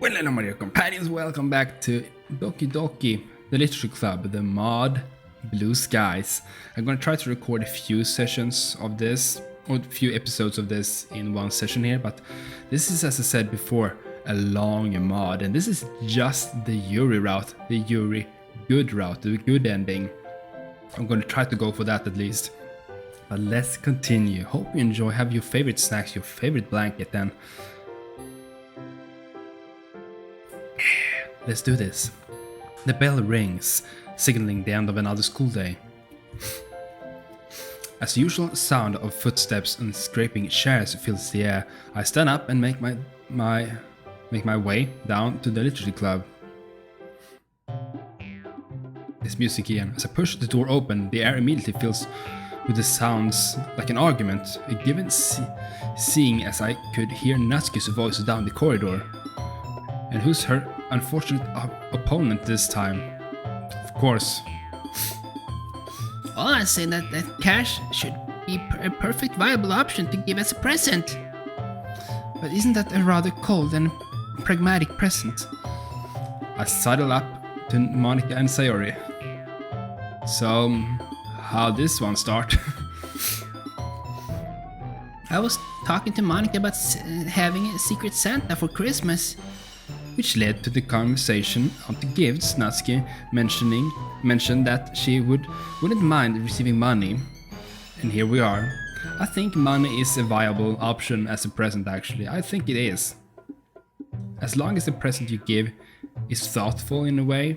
Well, hello my dear companions, welcome back to Doki Doki, the literature club, the mod Blue Skies. I'm gonna try to record a few sessions of this, or a few episodes of this in one session here, but this is, as I said before, a long mod, and this is just the Yuri route, the Yuri good route, the good ending. I'm gonna try to go for that at least. But let's continue. Hope you enjoy, have your favorite snacks, your favorite blanket, and let's do this. The bell rings, signaling the end of another school day. As the usual sound of footsteps and scraping chairs fills the air, I stand up and make my way down to the literature club. There's music again. As I push the door open, the air immediately fills with the sounds like an argument, given seeing as I could hear Natsuki's voice down the corridor. And who's her unfortunate opponent this time? Of course. All I say that cash should be a perfect viable option to give as a present. But isn't that a rather cold and pragmatic present? I sidle up to Monica and Sayori. So, how'd this one start? I was talking to Monica about having a secret Santa for Christmas. Which led to the conversation on the gifts. Natsuki mentioned that she wouldn't mind receiving money. And here we are. I think money is a viable option as a present actually. I think it is. As long as the present you give is thoughtful in a way,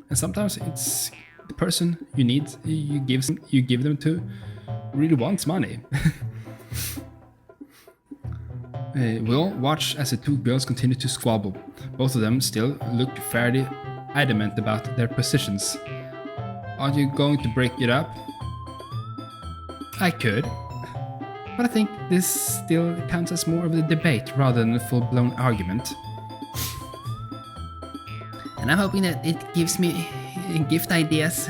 and sometimes it's the person you give them to really wants money. We'll watch as the two girls continue to squabble. Both of them still look fairly adamant about their positions. Aren't you going to break it up? I could, but I think this still counts as more of a debate rather than a full-blown argument. And I'm hoping that it gives me gift ideas.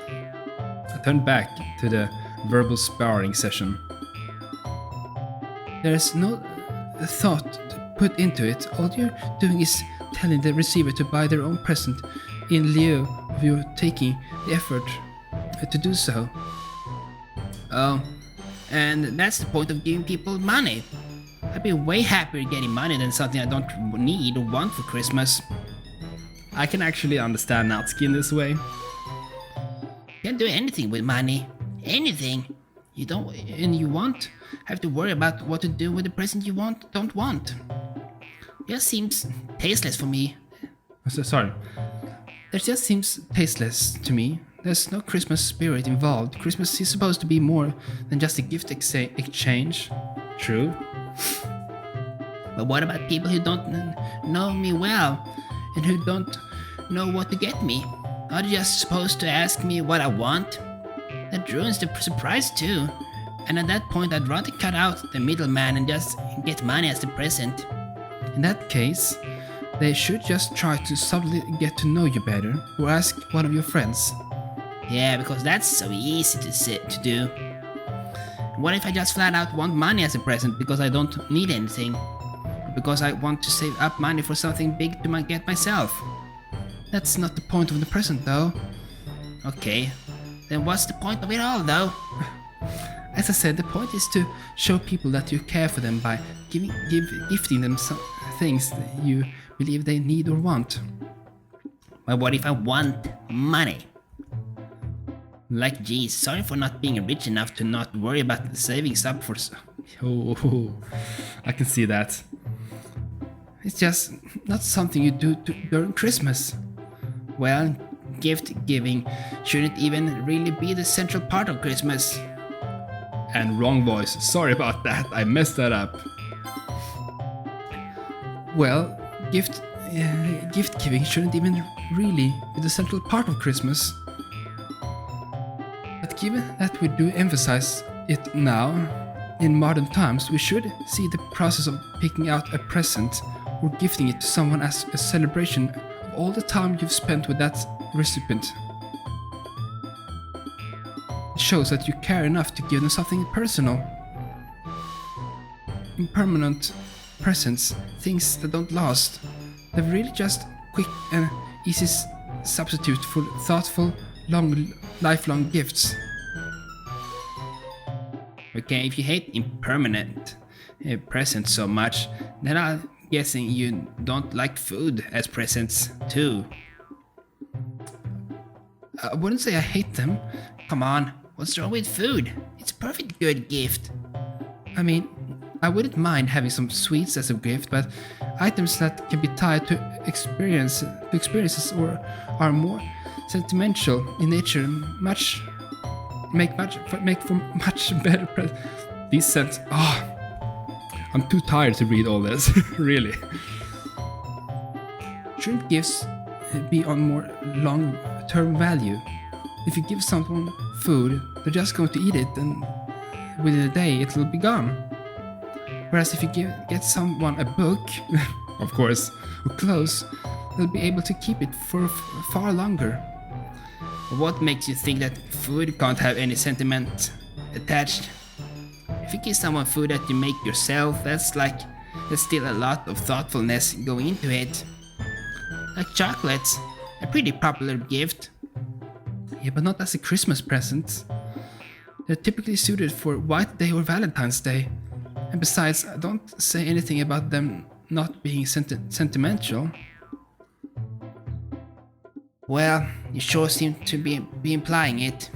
I turned back to the verbal sparring session. There's no thought put into it. All you're doing is telling the receiver to buy their own present in lieu of you taking the effort to do so. Oh, and that's the point of giving people money. I'd be way happier getting money than something I don't need or want for Christmas. I can actually understand Natsuki in this way. You can't do anything with money. Anything. You don't, and you won't have to worry about what to do with the present you don't want. It just seems tasteless for me. Sorry. It just seems tasteless to me. There's no Christmas spirit involved. Christmas is supposed to be more than just a gift exchange. True. But what about people who don't know me well and who don't know what to get me? Are they just supposed to ask me what I want? That ruins the surprise too. And at that point I'd rather cut out the middleman and just get money as the present. In that case, they should just try to subtly get to know you better, or ask one of your friends. Yeah, because that's so easy to do. What if I just flat out want money as a present because I don't need anything? Or because I want to save up money for something big to get myself? That's not the point of the present though. Okay. Then what's the point of it all, though? As I said, the point is to show people that you care for them by gifting them some things that you believe they need or want. But what if I want money? Like, geez, sorry for not being rich enough to not worry about savings up for... Oh, I can see that. It's just not something you do during Christmas. Well, gift giving shouldn't even really be the central part of Christmas. And wrong voice, sorry about that, I messed that up. Well, gift giving shouldn't even really be the central part of Christmas. But given that we do emphasize it now, in modern times, we should see the process of picking out a present or gifting it to someone as a celebration of all the time you've spent with that recipient. It shows that you care enough to give them something personal. Impermanent presents, things that don't last. They're really just quick and easy substitute for thoughtful, lifelong gifts. Okay, if you hate impermanent presents so much, then I'm guessing you don't like food as presents too. I wouldn't say I hate them. Come on, what's wrong with food? It's a perfect good gift. I mean, I wouldn't mind having some sweets as a gift, but items that can be tied to experiences or are more sentimental in nature make for much better these scents. I'm too tired to read all this. Really. Shouldn't gifts be on more long-term value? If you give someone food, they're just going to eat it, and within a day it will be gone. Whereas if you get someone a book, of course, or clothes, they'll be able to keep it for far longer. What makes you think that food can't have any sentiment attached? If you give someone food that you make yourself, there's still a lot of thoughtfulness going into it. Like chocolates, a pretty popular gift. Yeah, but not as a Christmas present. They're typically suited for White Day or Valentine's Day. And besides, I don't say anything about them not being sentimental. Well, you sure seem to be implying it.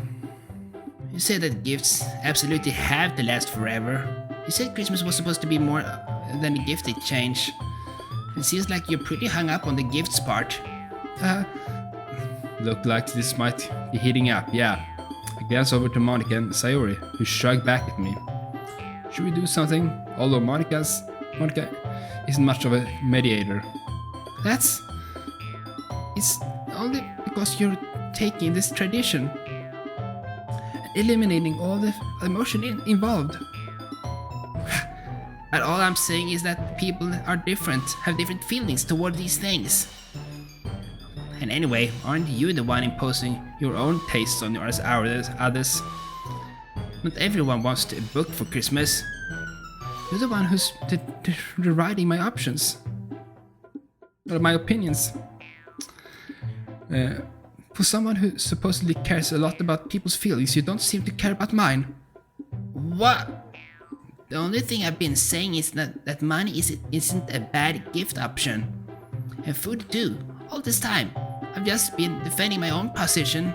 You said that gifts absolutely have to last forever. You said Christmas was supposed to be more than a gift exchange. It seems like you're pretty hung up on the gifts part. Looked like this might be heating up, yeah. I glanced over to Monica and Sayori, who shrugged back at me. Should we do something? Although Monica isn't much of a mediator. It's only because you're taking this tradition and eliminating all the emotion involved. And all I'm saying is that people are different, have different feelings toward these things. And anyway, aren't you the one imposing your own tastes on others? Not everyone wants a book for Christmas. You're the one who's writing my options. Or my opinions. For someone who supposedly cares a lot about people's feelings, you don't seem to care about mine. What? The only thing I've been saying is that money isn't a bad gift option. And food too, all this time. I've just been defending my own position.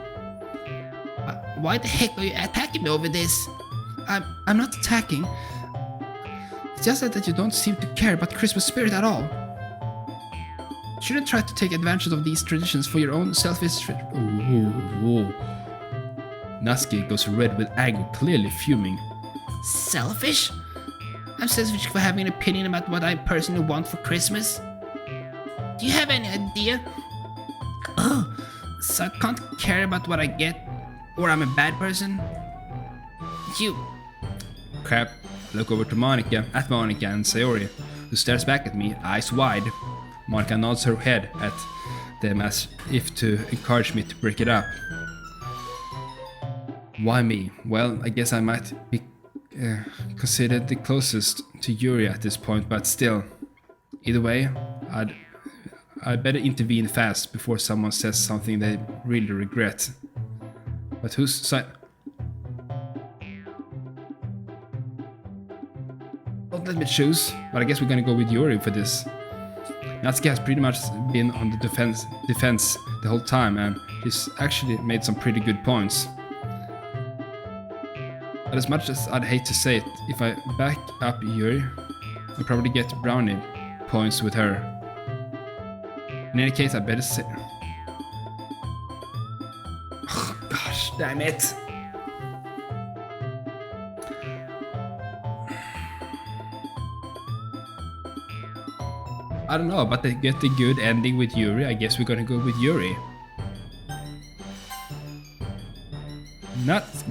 Why the heck are you attacking me over this? I'm not attacking. It's just that you don't seem to care about Christmas spirit at all. You shouldn't try to take advantage of these traditions for your own selfish... Ooh. Natsuki goes red with anger, clearly fuming. Selfish? I'm selfish for having an opinion about what I personally want for Christmas? Do you have any idea? So I can't care about what I get, or I'm a bad person? You... Crap. I look over to Monica and Sayori, who stares back at me, eyes wide. Monica nods her head at them as if to encourage me to break it up. Why me? Well, I guess I might be considered the closest to Yuri at this point, but still. Either way, I'd better intervene fast before someone says something they really regret. But whose side? Don't let me choose, but I guess we're gonna go with Yuri for this. Natsuki has pretty much been on the defense the whole time, and she's actually made some pretty good points. But as much as I'd hate to say it, if I back up Yuri, I'll probably get brownie points with her. In any case, I better say... Oh, gosh, damn it. I don't know, but they get the good ending with Yuri. I guess we're gonna go with Yuri.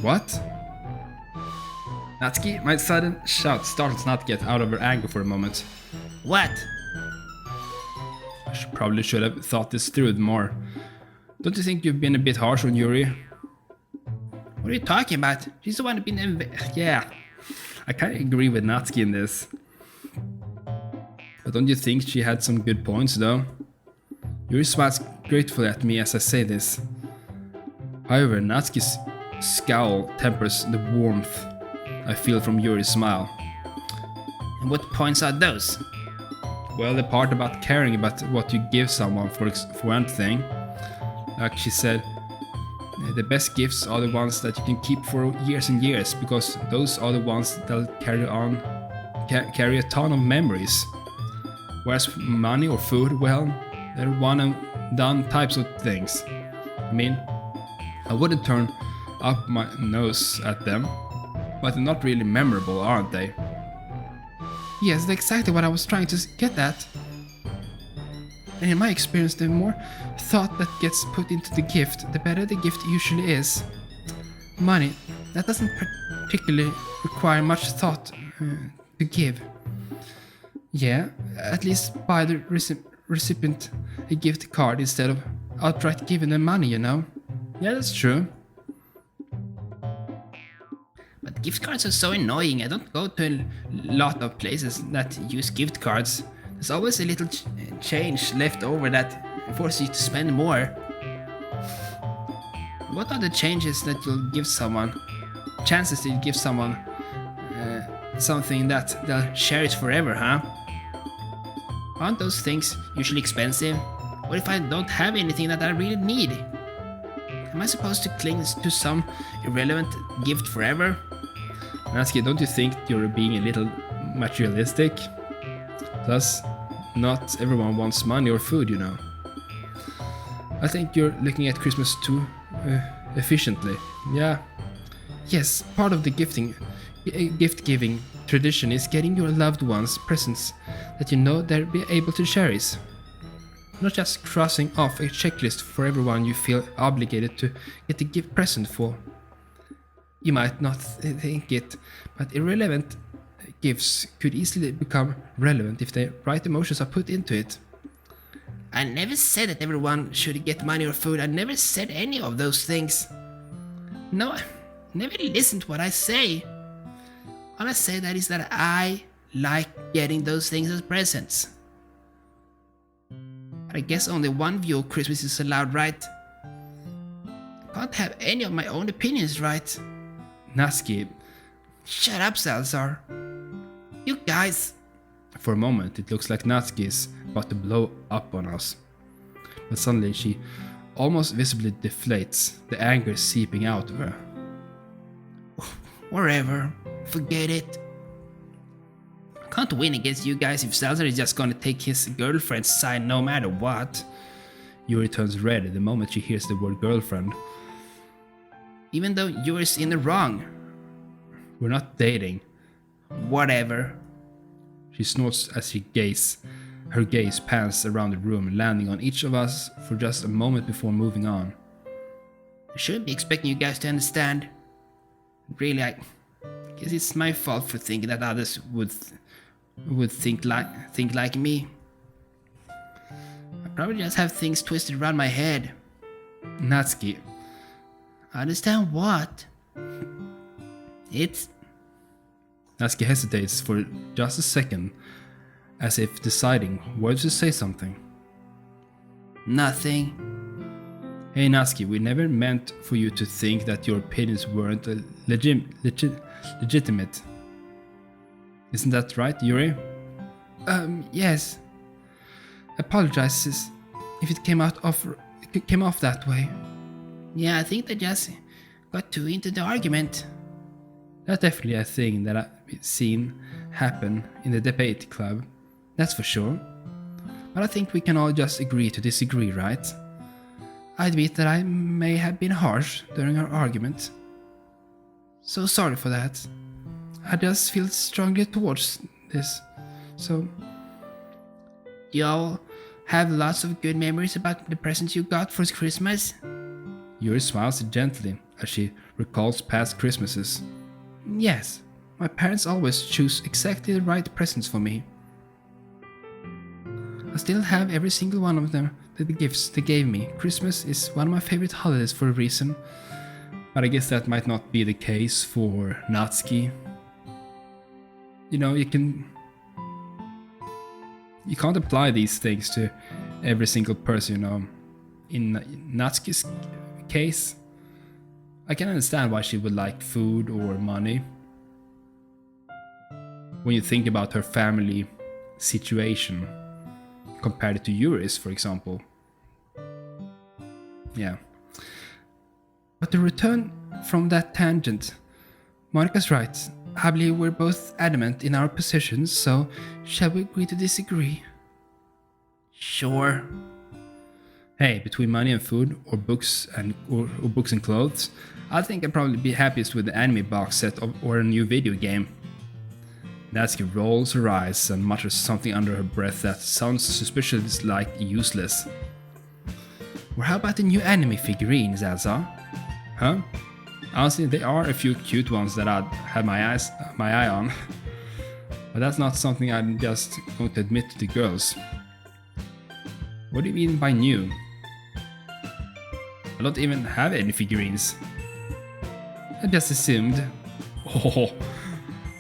What? Natsuki, my sudden shout startles Natsuki out of her anger for a moment. What? I probably should have thought this through more. Don't you think you've been a bit harsh on Yuri? What are you talking about? She's the one who's been... Yeah, I kinda agree with Natsuki in this. But don't you think she had some good points though? Yuri smiles gratefully at me as I say this. However, Natsuki's scowl tempers the warmth I feel from Yuri's smile. And what points are those? Well, the part about caring about what you give someone, for one thing. Like she said, the best gifts are the ones that you can keep for years and years, because those are the ones that'll carry a ton of memories. Whereas money or food, well, they're one and done types of things. I mean, I wouldn't turn up my nose at them, but they're not really memorable, aren't they? Yes, that's exactly what I was trying to get at. And in my experience, the more thought that gets put into the gift, the better the gift usually is. Money, that doesn't particularly require much thought to give. Yeah, at least buy the recipient a gift card instead of outright giving them money, you know? Yeah, that's true. But gift cards are so annoying. I don't go to a lot of places that use gift cards. There's always a little change left over that forces you to spend more. What are the changes that you'll give someone? Chances that you give someone something that they'll cherish forever, huh? Aren't those things usually expensive? What if I don't have anything that I really need? Am I supposed to cling to some irrelevant gift forever? Natsuki, don't you think you're being a little materialistic? Plus, not everyone wants money or food, you know. I think you're looking at Christmas too efficiently. Yeah. Yes, part of the gift-giving tradition is getting your loved ones presents that you know they'll be able to cherish. Not just crossing off a checklist for everyone you feel obligated to get a gift present for. You might not think it, but irrelevant gifts could easily become relevant if the right emotions are put into it. I never said that everyone should get money or food. I never said any of those things. No, I never listen to what I say. All I say that is that I like getting those things as presents. But I guess only one view of Christmas is allowed, right? I can't have any of my own opinions, right? Natsuki, Shut up, Salazar. You guys. for a moment it looks like Natsuki is about to blow up on us. But suddenly she almost visibly deflates, the anger seeping out of her. Whatever. Forget it. I can't win against you guys if Salazar is just gonna take his girlfriend's side no matter what. Yuri turns red the moment she hears the word girlfriend. Even though Yuri's in the wrong. We're not dating. Whatever. She snorts as her gaze pans around the room, landing on each of us for just a moment before moving on. I shouldn't be expecting you guys to understand. Really, I guess it's my fault for thinking that others would think like me. I probably just have things twisted around my head. Natsuki, Understand what? It's... Natsuki hesitates for just a second, as if deciding whether to say something. nothing. Hey Natsuki, we never meant for you to think that your opinions weren't legitimate. Isn't that right, Yuri? Yes. Apologizes if it came off that way. Yeah, I think they just got too into the argument. That's definitely a thing that I've seen happen in the debate club, that's for sure. But I think we can all just agree to disagree, right? I admit that I may have been harsh during our argument. So sorry for that. I just feel strongly towards this. So, You all have lots of good memories about the presents you got for Christmas? Yuri smiles gently as she recalls past Christmases. yes, my parents always choose exactly the right presents for me. I still have every single one of them, the gifts they gave me. Christmas is one of my favorite holidays for a reason. But I guess that might not be the case for Natsuki. You know, you can't apply these things to every single person, you know. In Natsuki's case, I can understand why she would like food or money. When you think about her family situation compared to Yuri's, for example. Yeah. But to return from that tangent, Monica's right. I believe we're both adamant in our positions, so shall we agree to disagree? Sure. Hey, between money and food, or books and books and clothes, I think I'd probably be happiest with the anime box set or a new video game. Natsuki rolls her eyes and mutters something under her breath that sounds suspiciously like useless. Or how about the new anime figurines, Elsa? Huh? Honestly, there are a few cute ones that I'd had my eye on. But that's not something I'm just going to admit to the girls. What do you mean by new? I don't even have any figurines. I just assumed. Oh,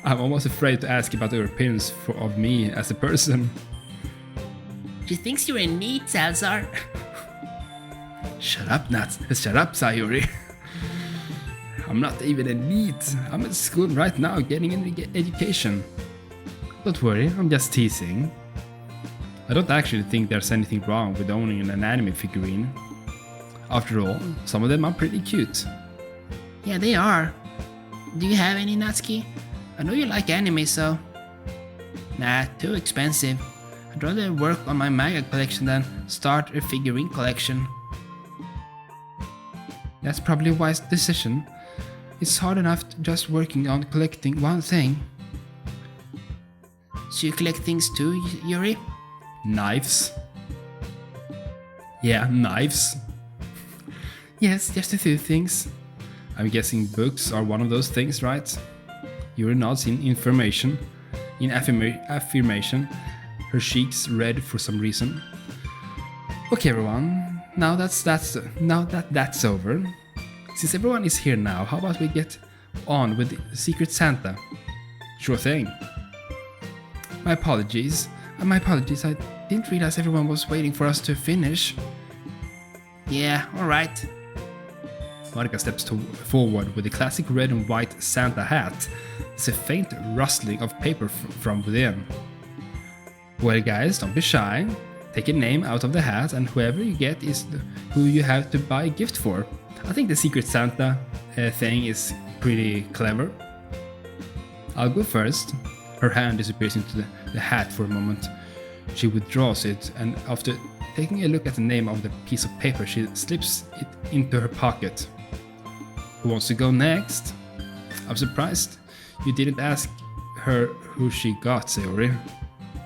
I'm almost afraid to ask about your opinions of me as a person. She thinks you're in need, Salazar. Shut up, Shut up, Sayuri. I'm not even in need. I'm at school right now getting an education. Don't worry, I'm just teasing. I don't actually think there's anything wrong with owning an anime figurine. After all, some of them are pretty cute. Yeah, they are. Do you have any, Natsuki? I know you like anime, so... Nah, too expensive. I'd rather work on my manga collection than start a figurine collection. That's probably a wise decision. It's hard enough just working on collecting one thing. So you collect things too, Yuri? Knives. Yeah, knives. Yes, just a few things. I'm guessing books are one of those things, right? Yuri nods in affirmation. Her cheeks red for some reason. Okay, everyone. Now that that's over, since everyone is here now, how about we get on with the Secret Santa? Sure thing. My apologies. I didn't realize everyone was waiting for us to finish. Yeah, alright. Monica steps forward with the classic red and white Santa hat. There's a faint rustling of paper from within. Well, guys, don't be shy. Take a name out of the hat, and whoever you get is who you have to buy a gift for. I think the Secret Santa thing is pretty clever. I'll go first. Her hand disappears into the hat for a moment. She withdraws it, and after taking a look at the name of the piece of paper, she slips it into her pocket. Who wants to go next? I'm surprised you didn't ask her who she got, Sayori.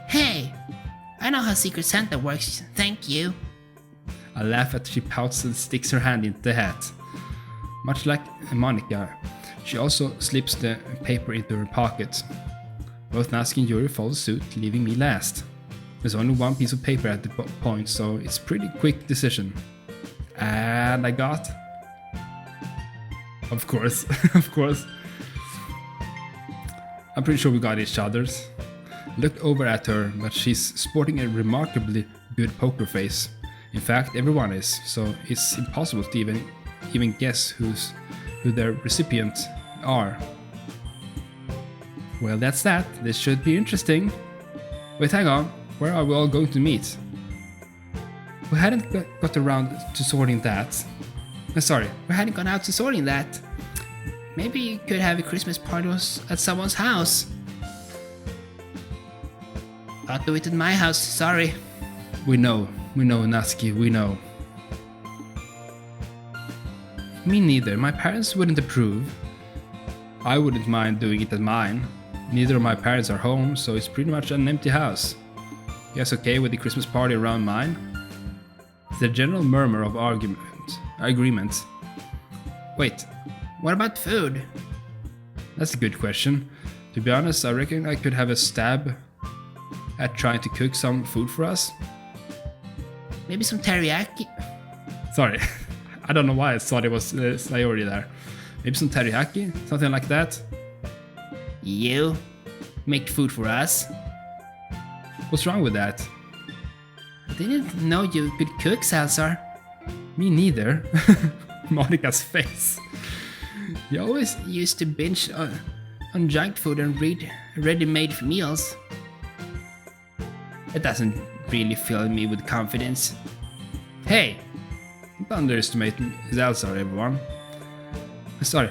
Hey! I know how Secret Santa works, thank you. I laugh as she pouts and sticks her hand into the hat. Much like Monica, she also slips the paper into her pocket. Both Natsuki and Yuri follow suit, leaving me last. There's only one piece of paper at the point, so it's a pretty quick decision. And I got... Of course, of course. I'm pretty sure we got each other's. Looked over at her, but she's sporting a remarkably good poker face. In fact, everyone is, so it's impossible to even guess who their recipients are. Well, that's that. This should be interesting. Wait, hang on. Where are we all going to meet? We hadn't got around to sorting that. We hadn't gone out to sorting that. Maybe you could have a Christmas party at someone's house. Can't do it at my house, sorry. We know, Natsuki, we know. Me neither. My parents wouldn't approve. I wouldn't mind doing it at mine. Neither of my parents are home, so it's pretty much an empty house. You guys okay with the Christmas party around mine? There's a general murmur of agreement. Wait, what about food? That's a good question. To be honest, I reckon I could have a stab at trying to cook some food for us. Maybe some teriyaki? Sorry, I don't know why I thought it was Sayori there. Maybe some teriyaki? Something like that? You make food for us? What's wrong with that? didn't know you could cook, Salazar. Me neither. Monica's face. You always used to binge on junk food and read ready-made meals. It doesn't really fill me with confidence. Hey! Don't underestimate Salazar, everyone. Sorry.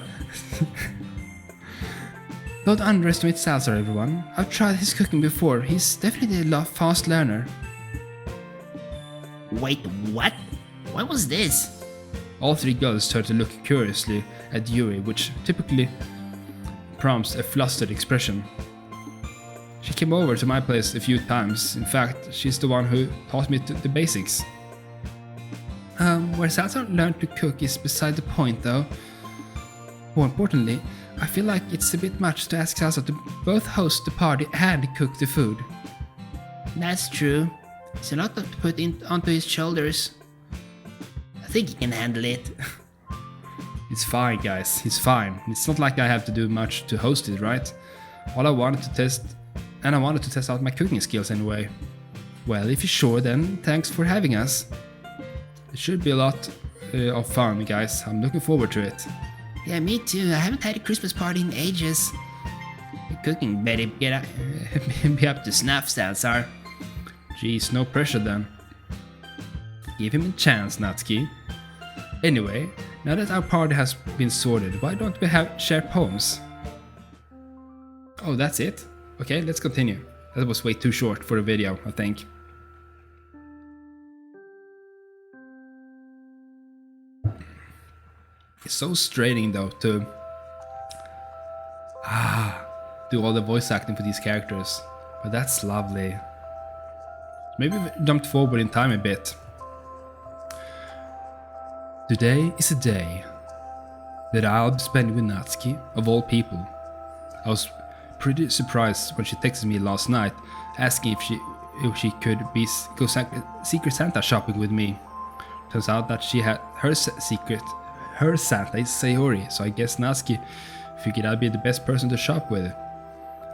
Don't underestimate Salazar, everyone. I've tried his cooking before. He's definitely a fast learner. Wait, what? What was this? All three girls started to look curiously at Yuri, which typically prompts a flustered expression. She came over to my place a few times. In fact, she's the one who taught me the basics. Where Salazar learned to cook is beside the point, though. More importantly, I feel like it's a bit much to ask Salazar to both host the party and cook the food. That's true. It's a lot to put onto his shoulders. I think he can handle it. It's fine, guys. It's fine. It's not like I have to do much to host it, right? All I wanted to test, and I wanted to test out my cooking skills anyway. Well, if you're sure, then thanks for having us. It should be a lot of fun, guys. I'm looking forward to it. Yeah, me too. I haven't had a Christmas party in ages. The cooking better be up to snuff, Salazar. Jeez, no pressure then. Give him a chance, Natsuki. Anyway, now that our party has been sorted, why don't we share poems? Oh, that's it? Okay, let's continue. That was way too short for a video, I think. It's so straining though to do all the voice acting for these characters. But that's lovely. Maybe we jumped forward in time a bit. Today is a day that I'll be spending with Natsuki, of all people. I was pretty surprised when she texted me last night asking if she could go Secret Santa shopping with me. Turns out that she had her Santa is Sayori, so I guess Natsuki figured I'd be the best person to shop with.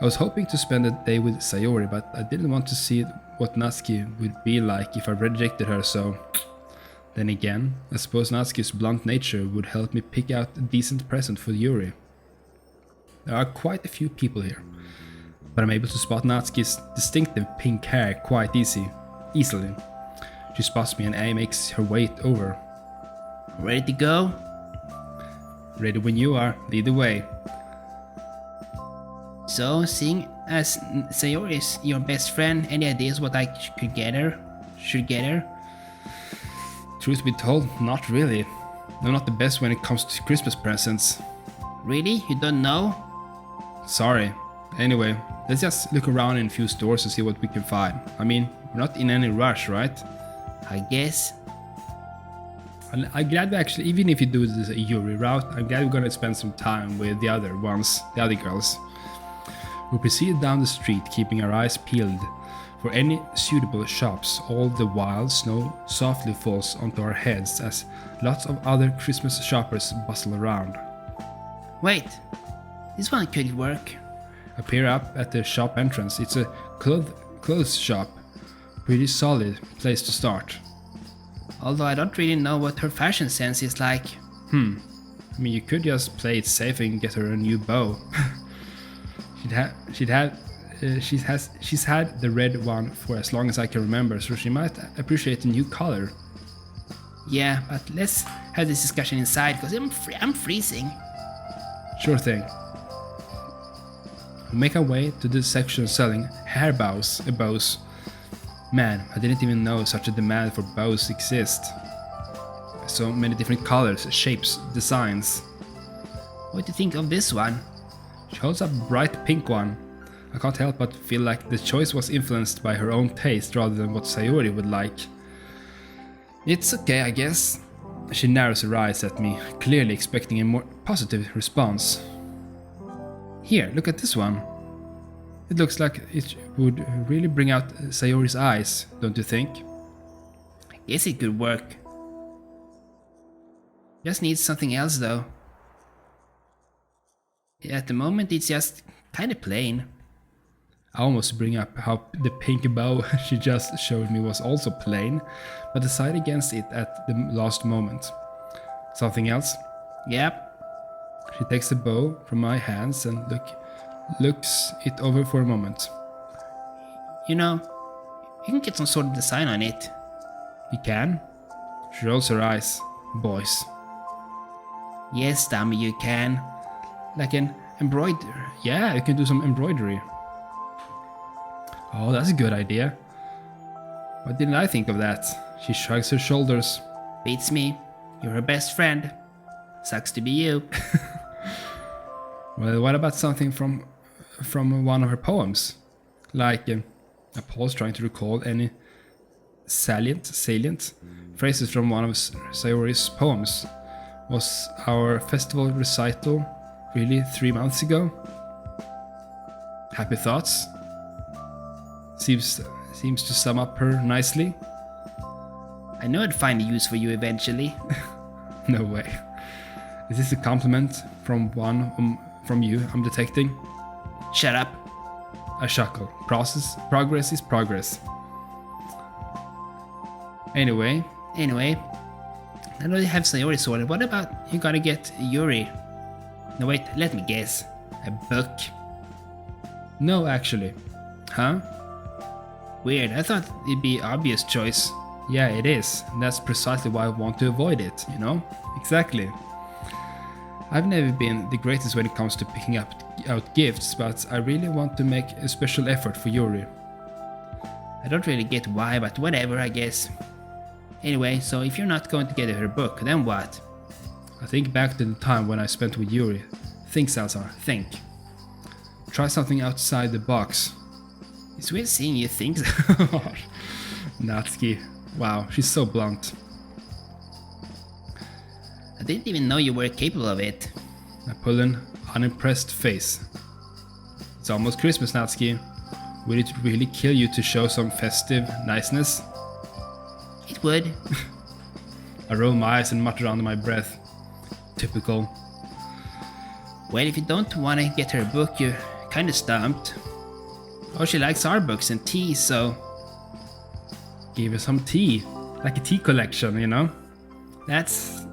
I was hoping to spend the day with Sayori, but I didn't want to see what Natsuki would be like if I rejected her, so... Then again, I suppose Natsuki's blunt nature would help me pick out a decent present for Yuri. There are quite a few people here, but I'm able to spot Natsuki's distinctive pink hair quite easily. She spots me and makes her way over. Ready to go? Ready when you are, lead the way. So, seeing as Sayori is your best friend, any ideas what I should get her? Truth be told, not really. I'm not the best when it comes to Christmas presents. Really? You don't know? Sorry. Anyway, let's just look around in a few stores to see what we can find. I mean, we're not in any rush, right? I guess. I'm glad we actually, even if you do this Yuri route, I'm glad we're gonna spend some time with the other girls. We proceed down the street, keeping our eyes peeled for any suitable shops, all the while snow softly falls onto our heads as lots of other Christmas shoppers bustle around. Wait, this one could work. I peer up at the shop entrance. It's a clothes shop. Pretty solid place to start. Although I don't really know what her fashion sense is like. I mean, you could just play it safe and get her a new bow. She's had the red one for as long as I can remember, so she might appreciate the new color. Yeah, but let's have this discussion inside because I'm freezing. Sure thing. We make our way to the section selling hair bows. Man, I didn't even know such a demand for bows exists. So many different colors, shapes, designs. What do you think of this one? She holds up a bright pink one. I can't help but feel like the choice was influenced by her own taste rather than what Sayori would like. It's okay, I guess. She narrows her eyes at me, clearly expecting a more positive response. Here, look at this one. It looks like it would really bring out Sayori's eyes, don't you think? I guess it could work. Just needs something else though. At the moment it's just kinda plain. I almost bring up how the pink bow she just showed me was also plain, but decided against it at the last moment. Something else? Yep. She takes the bow from my hands and looks it over for a moment. You know, you can get some sort of design on it. You can? She rolls her eyes. Boys. Yes, dummy, you can. Like an embroidery. Yeah, you can do some embroidery. Oh, that's a good idea. Why didn't I think of that? She shrugs her shoulders. Beats me. You're her best friend. Sucks to be you. Well, what about something from one of her poems? Like, I pause trying to recall any salient phrases from one of Sayori's poems. Was our festival recital really 3 months ago? Happy thoughts? Seems to sum up her nicely. I know I'd find a use for you eventually. No way. Is this a compliment from from you I'm detecting? Shut up. I chuckle. Progress is progress. Anyway, I know you have Sayori sorted. What about you gotta get Yuri? No, wait, let me guess. A book? no, actually. Huh? Weird, I thought it'd be obvious choice. Yeah, it is. And that's precisely why I want to avoid it, you know? Exactly. I've never been the greatest when it comes to picking out gifts, but I really want to make a special effort for Yuri. I don't really get why, but whatever, I guess. Anyway, so if you're not going to get her book, then what? I think back to the time when I spent with Yuri. Think, Salazar, think. Try something outside the box. It's weird seeing you think so. Natsuki. Wow, she's so blunt. I didn't even know you were capable of it. I pull an unimpressed face. It's almost Christmas, Natsuki. Would it really kill you to show some festive niceness? It would. I roll my eyes and mutter under my breath. Typical. Well, if you don't want to get her a book, you're kinda stumped. Oh, she likes our books and tea, so... Give her some tea. Like a tea collection, you know? That's...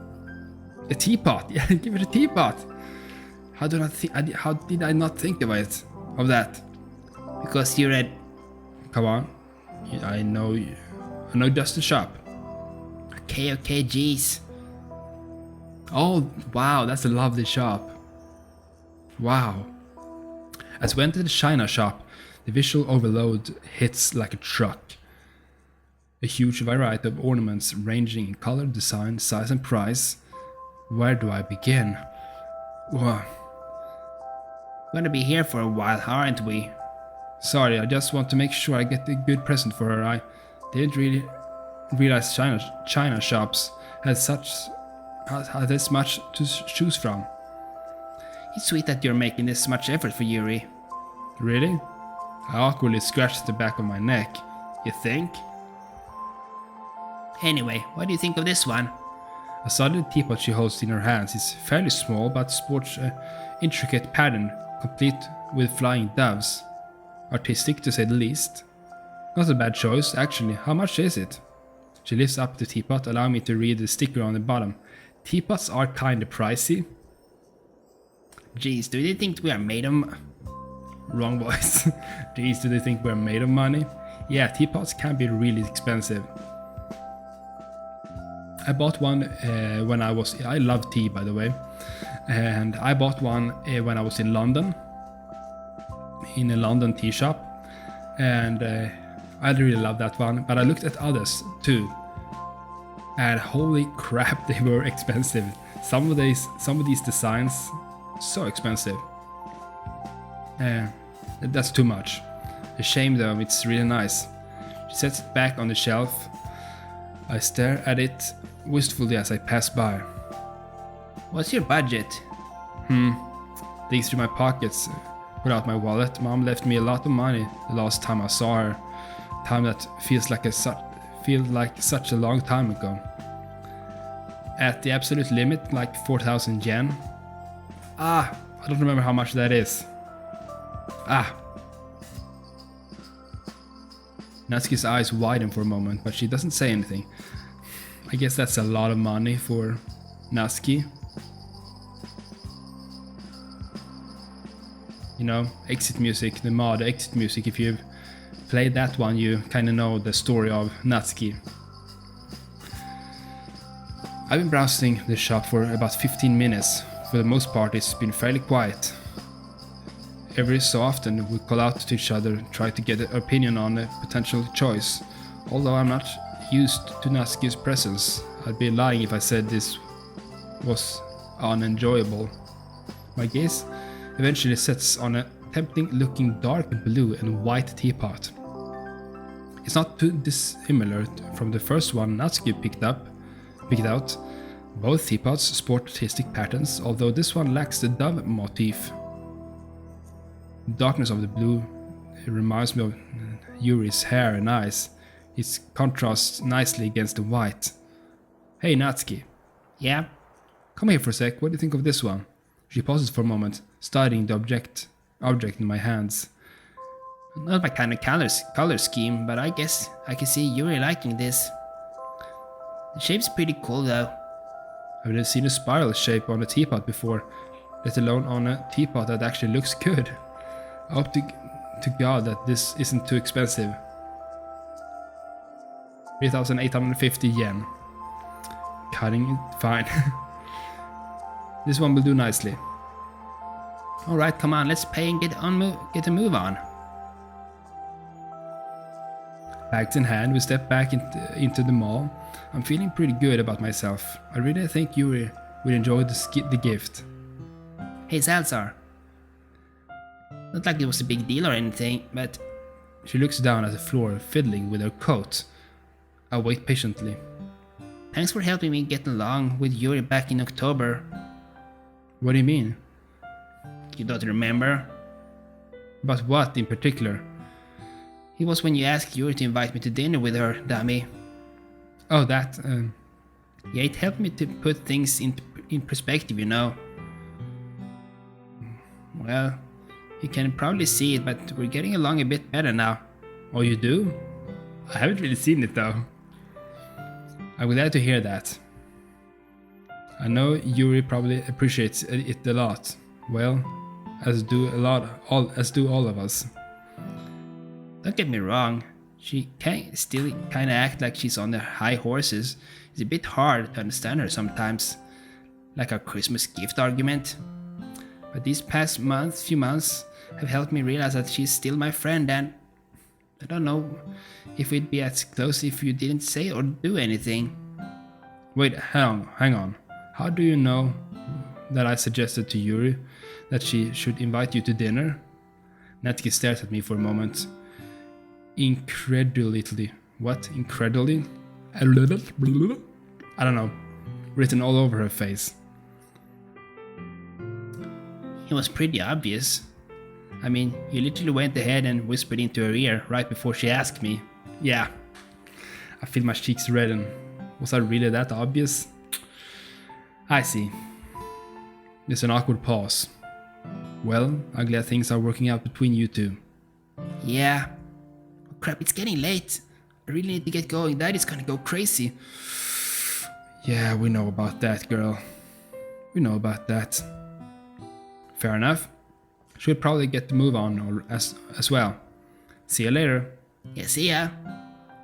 A teapot. Yeah, give her a teapot. How did I not think of that? because you read... Come on. I know just the shop. Okay, jeez. Oh, wow, that's a lovely shop. Wow. As we enter the China shop, the visual overload hits like a truck. A huge variety of ornaments ranging in color, design, size and price. Where do I begin? Wow. We're gonna be here for a while, aren't we? Sorry, I just want to make sure I get a good present for her. I didn't really realize China shops had this much to choose from. It's sweet that you're making this much effort for Yuri. Really? I awkwardly scratched the back of my neck. You think? Anyway, what do you think of this one? A solid teapot she holds in her hands is fairly small but sports an intricate pattern complete with flying doves. Artistic to say the least. Not a bad choice, actually. How much is it? She lifts up the teapot, allowing me to read the sticker on the bottom. Teapots are kinda pricey. Jeez, do they think we are made of... Wrong voice. Jeez, do they think we're made of money? Yeah, teapots can be really expensive. I bought one I love tea, by the way. And I bought one when I was in London. In a London tea shop. And I really love that one. But I looked at others too. And holy crap, they were expensive. Some of these designs, so expensive. That's too much. A shame though, it's really nice. She sets it back on the shelf. I stare at it wistfully as I pass by. What's your budget? Digs through my pockets. Without my wallet, Mom left me a lot of money the last time I saw her. Time that feels like such a long time ago. At the absolute limit, like 4,000 yen. I don't remember how much that is. Natsuki's eyes widen for a moment, but she doesn't say anything. I guess that's a lot of money for Natsuki. You know, exit music, the mod exit music, if you've played that one, you kind of know the story of Natsuki. I've been browsing the shop for about 15 minutes. For the most part, it's been fairly quiet. Every so often, we call out to each other and try to get an opinion on a potential choice. Although I'm not used to Natsuki's presence, I'd be lying if I said this was unenjoyable. My gaze eventually sets on a tempting looking dark blue and white teapot. It's not too dissimilar from the first one Natsuki picked out. Both teapots sport artistic patterns, although this one lacks the dove motif. The darkness of the blue reminds me of Yuri's hair and eyes. It contrasts nicely against the white. Hey Natsuki. Yeah? Come here for a sec, what do you think of this one? She pauses for a moment, studying the object in my hands. Not my kind of color scheme, but I guess I can see Yuri liking this. The shape's pretty cool though. I've never seen a spiral shape on a teapot before, let alone on a teapot that actually looks good. I hope to God that this isn't too expensive. 3,850 yen. Cutting it fine. This one will do nicely. Alright, come on, let's pay and get a move on. Bags in hand, we step back into the mall. I'm feeling pretty good about myself. I really think Yuri will enjoy the gift. Hey Salazar. Not like it was a big deal or anything, but... She looks down at the floor, fiddling with her coat. I wait patiently. Thanks for helping me get along with Yuri back in October. What do you mean? You don't remember? About what in particular? It was when you asked Yuri to invite me to dinner with her, dummy. Oh, that... Yeah, it helped me to put things in perspective, you know. Well, you can probably see it, but we're getting along a bit better now. Oh, you do? I haven't really seen it though. I'm glad to hear that. I know Yuri probably appreciates it a lot. Well, as do all of us. Don't get me wrong, she can still kinda act like she's on the high horses. It's a bit hard to understand her sometimes. Like our Christmas gift argument. But these past few months have helped me realize that she's still my friend, and I don't know if we'd be as close if you didn't say or do anything. Wait, hang on. How do you know that I suggested to Yuri that she should invite you to dinner? Natsuki stares at me for a moment. Incredulity. What? Incredulity? I don't know. Written all over her face. It was pretty obvious. I mean, you literally went ahead and whispered into her ear right before she asked me. Yeah. I feel my cheeks redden. Was I really that obvious? I see. There's an awkward pause. Well, I'm glad things are working out between you two. Yeah. Oh, crap, it's getting late. I really need to get going. Daddy's gonna go crazy. Yeah, we know about that, girl. We know about that. Fair enough. Should probably get the move on as well. See you later. Yeah, see ya.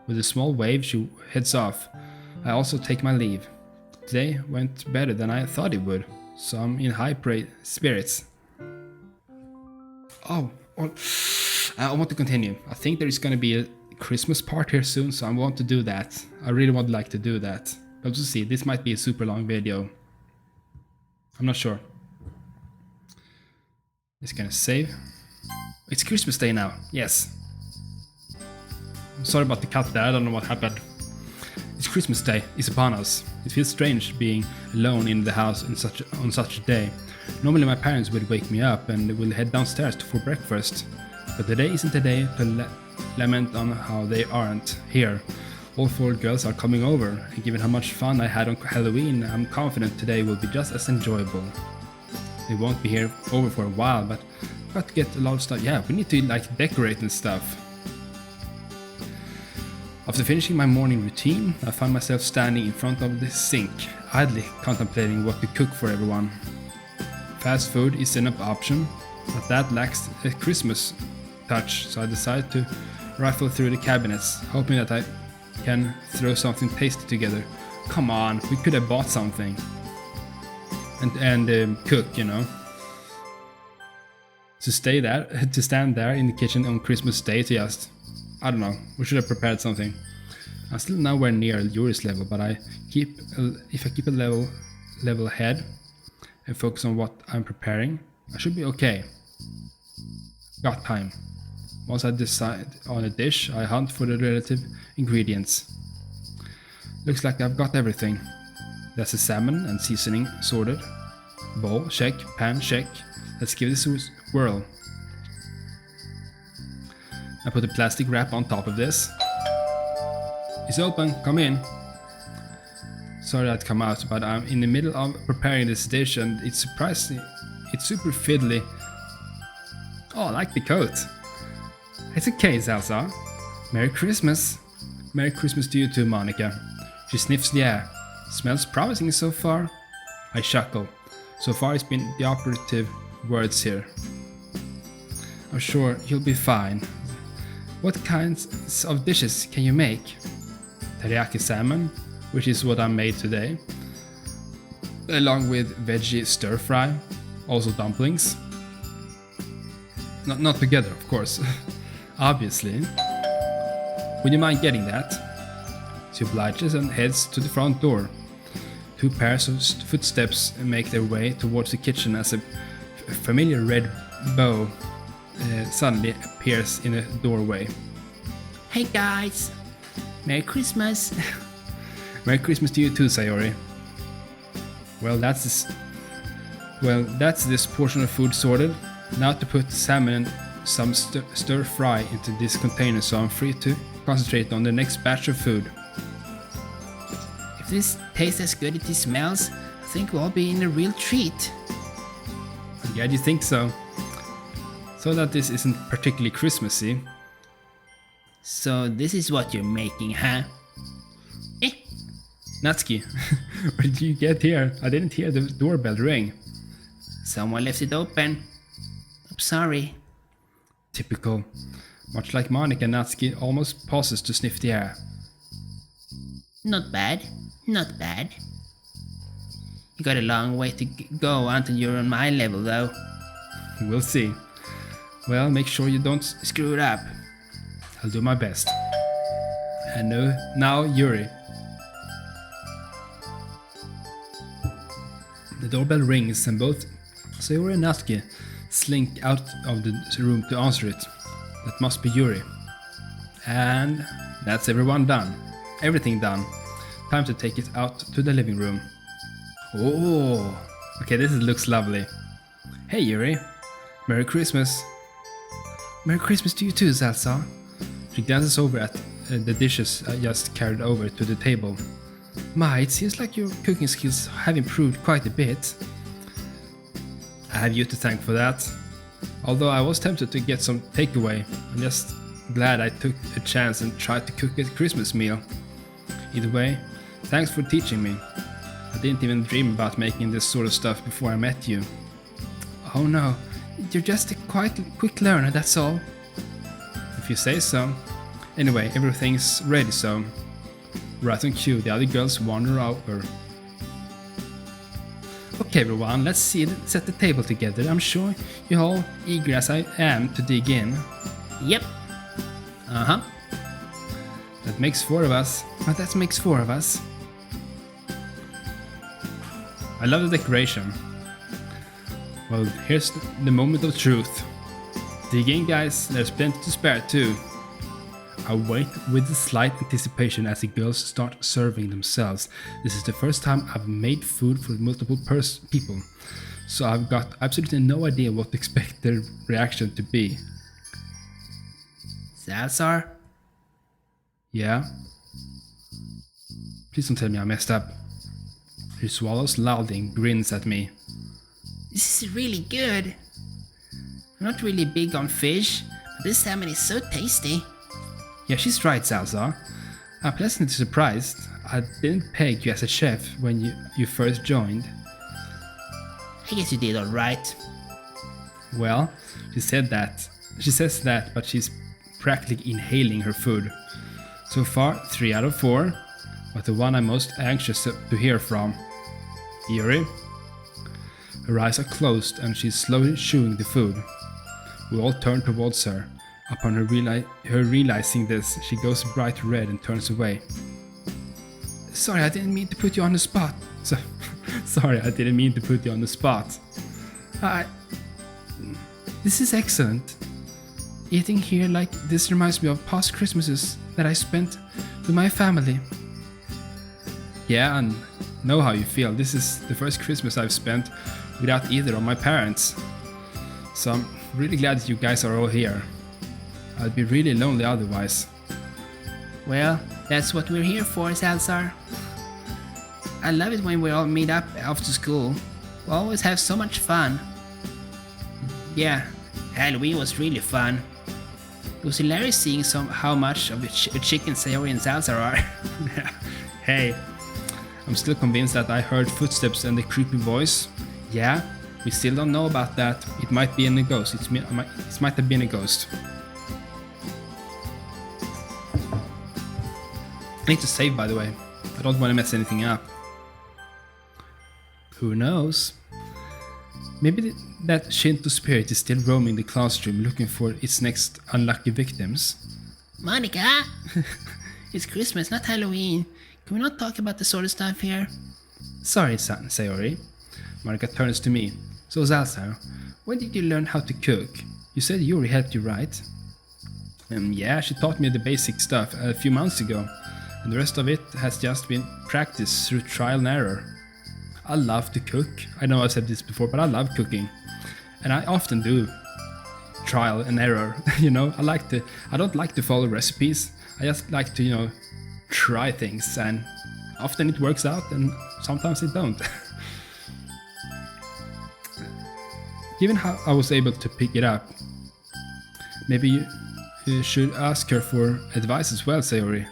With a small wave, she heads off. I also take my leave. Today went better than I thought it would, so I'm in high spirits. Oh, well, I want to continue. I think there is going to be a Christmas part here soon, so I want to do that. I really would like to do that. But we'll see, this might be a super long video. I'm not sure. It's gonna save. It's Christmas Day now, yes. I'm sorry about the cut there, I don't know what happened. It's Christmas Day, it's upon us. It feels strange being alone in the house on such a day. Normally my parents would wake me up and we'll head downstairs for breakfast. But today isn't a day to lament on how they aren't here. All four girls are coming over, and given how much fun I had on Halloween, I'm confident today will be just as enjoyable. They won't be here over for a while, but I've got to get a lot of stuff. Yeah, we need to like decorate and stuff. After finishing my morning routine, I found myself standing in front of the sink, idly contemplating what to cook for everyone. Fast food is an option, but that lacks a Christmas touch, so I decided to rifle through the cabinets, hoping that I can throw something tasty together. Come on, we could have bought something. And cook, you know. To stand there in the kitchen on Christmas Day to just, I don't know, we should have prepared something. I'm still nowhere near Yuri's level, but if I keep a level head and focus on what I'm preparing, I should be okay. Got time. Once I decide on a dish, I hunt for the relative ingredients. Looks like I've got everything. That's the salmon and seasoning sorted. Bowl, check. Pan, check. Let's give this a whirl. I put a plastic wrap on top of this. It's open, come in. Sorry I'd come out, but I'm in the middle of preparing this dish and it's surprising. It's super fiddly. Oh, I like the coat. It's okay, Salsa. Merry Christmas. Merry Christmas to you too, Monica. She sniffs the air. Smells promising so far. I chuckle. So far it's been the operative words here. I'm sure you'll be fine. What kinds of dishes can you make? Teriyaki salmon, which is what I made today. Along with veggie stir fry. Also dumplings. Not together, of course. Obviously. Would you mind getting that? She obliges and heads to the front door. Two pairs of footsteps make their way towards the kitchen as a familiar red bow suddenly appears in a doorway. Hey guys, Merry Christmas. Merry Christmas to you too, Sayori. Well, that's this portion of food sorted. Now to put salmon and some stir fry into this container, so I'm free to concentrate on the next batch of food. If this tastes as good as it smells, I think we'll all be in a real treat. I'm glad you think so. So that this isn't particularly Christmassy. So this is what you're making, huh? Natsuki, where did you get here? I didn't hear the doorbell ring. Someone left it open. I'm sorry. Typical. Much like Monica, Natsuki almost pauses to sniff the air. Not bad, not bad. You got a long way to go until you're on my level though. We'll see. Well, make sure you don't screw it up. I'll do my best. And now Yuri. The doorbell rings and both Sayori and Natsuki slink out of the room to answer it. That must be Yuri. And that's everyone done. Everything done. Time to take it out to the living room. Oh, okay, this looks lovely. Hey Yuri, Merry Christmas. Merry Christmas to you too, Salsa. She glances over at the dishes I just carried over to the table. My, it seems like your cooking skills have improved quite a bit. I have you to thank for that. Although I was tempted to get some takeaway, I'm just glad I took a chance and tried to cook a Christmas meal. Either way, thanks for teaching me. I didn't even dream about making this sort of stuff before I met you. Oh no, you're just a quite quick learner, that's all. If you say so. Anyway, everything's ready, so right on cue, the other girls wander over. Okay everyone, let's set the table together. I'm sure you're all eager as I am to dig in. Yep. Uh-huh. That makes 4 of us. But that makes 4 of us. I love the decoration. Well, here's the moment of truth. Dig in guys, there's plenty to spare too. I wait with a slight anticipation as the girls start serving themselves. This is the first time I've made food for multiple people, so I've got absolutely no idea what to expect their reaction to be. Salsar? Yeah? Please don't tell me I messed up. She swallows loudly and grins at me. This is really good. I'm not really big on fish, but this salmon is so tasty. Yeah, she's right, Salsa. I'm pleasantly surprised. I didn't peg you as a chef when you first joined. I guess you did alright. Well, she said that. She says that, but she's practically inhaling her food. So far, 3 out of 4, but the one I'm most anxious to hear from. Yuri? Her eyes are closed and she's slowly chewing the food. We all turn towards her. Upon her realizing this, she goes bright red and turns away. Sorry, I didn't mean to put you on the spot. Sorry, I didn't mean to put you on the spot. This is excellent. Eating here like this reminds me of past Christmases that I spent with my family. Yeah, and know how you feel. This is the first Christmas I've spent without either of my parents. So I'm really glad that you guys are all here. I'd be really lonely otherwise. Well, that's what we're here for, Salazar. I love it when we all meet up after school. We always have so much fun. Yeah, Halloween was really fun. It was hilarious seeing how much of a chicken Sayori and Salazar are. Hey, I'm still convinced that I heard footsteps and the creepy voice. Yeah, we still don't know about that. It might be a ghost. It might have been a ghost. I need to save, by the way. I don't want to mess anything up. Who knows? Maybe that Shinto spirit is still roaming the classroom looking for its next unlucky victims. Monica! It's Christmas, not Halloween. Can we not talk about the sort of stuff here? Sorry, Sayori. Monica turns to me. So Salazar, when did you learn how to cook? You said Yuri helped you, right? Yeah, she taught me the basic stuff a few months ago. And the rest of it has just been practice through trial and error. I love to cook. I know I've said this before, but I love cooking. And I often do trial and error, you know? I don't like to follow recipes. I just like to, try things, and often it works out and sometimes it don't. Given how I was able to pick it up, maybe you should ask her for advice as well, Sayori.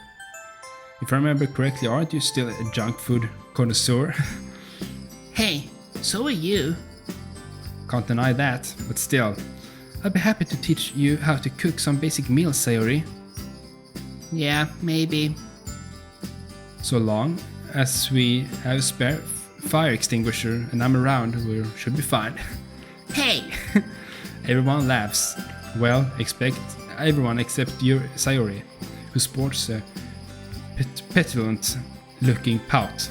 If I remember correctly, aren't you still a junk food connoisseur? Hey, so are you. Can't deny that, but still. I'd be happy to teach you how to cook some basic meals, Sayori. Yeah, maybe. So long as we have a spare fire extinguisher and I'm around, we should be fine. Hey! Everyone laughs. Well, expect everyone except Sayori, who sports a petulant looking pout.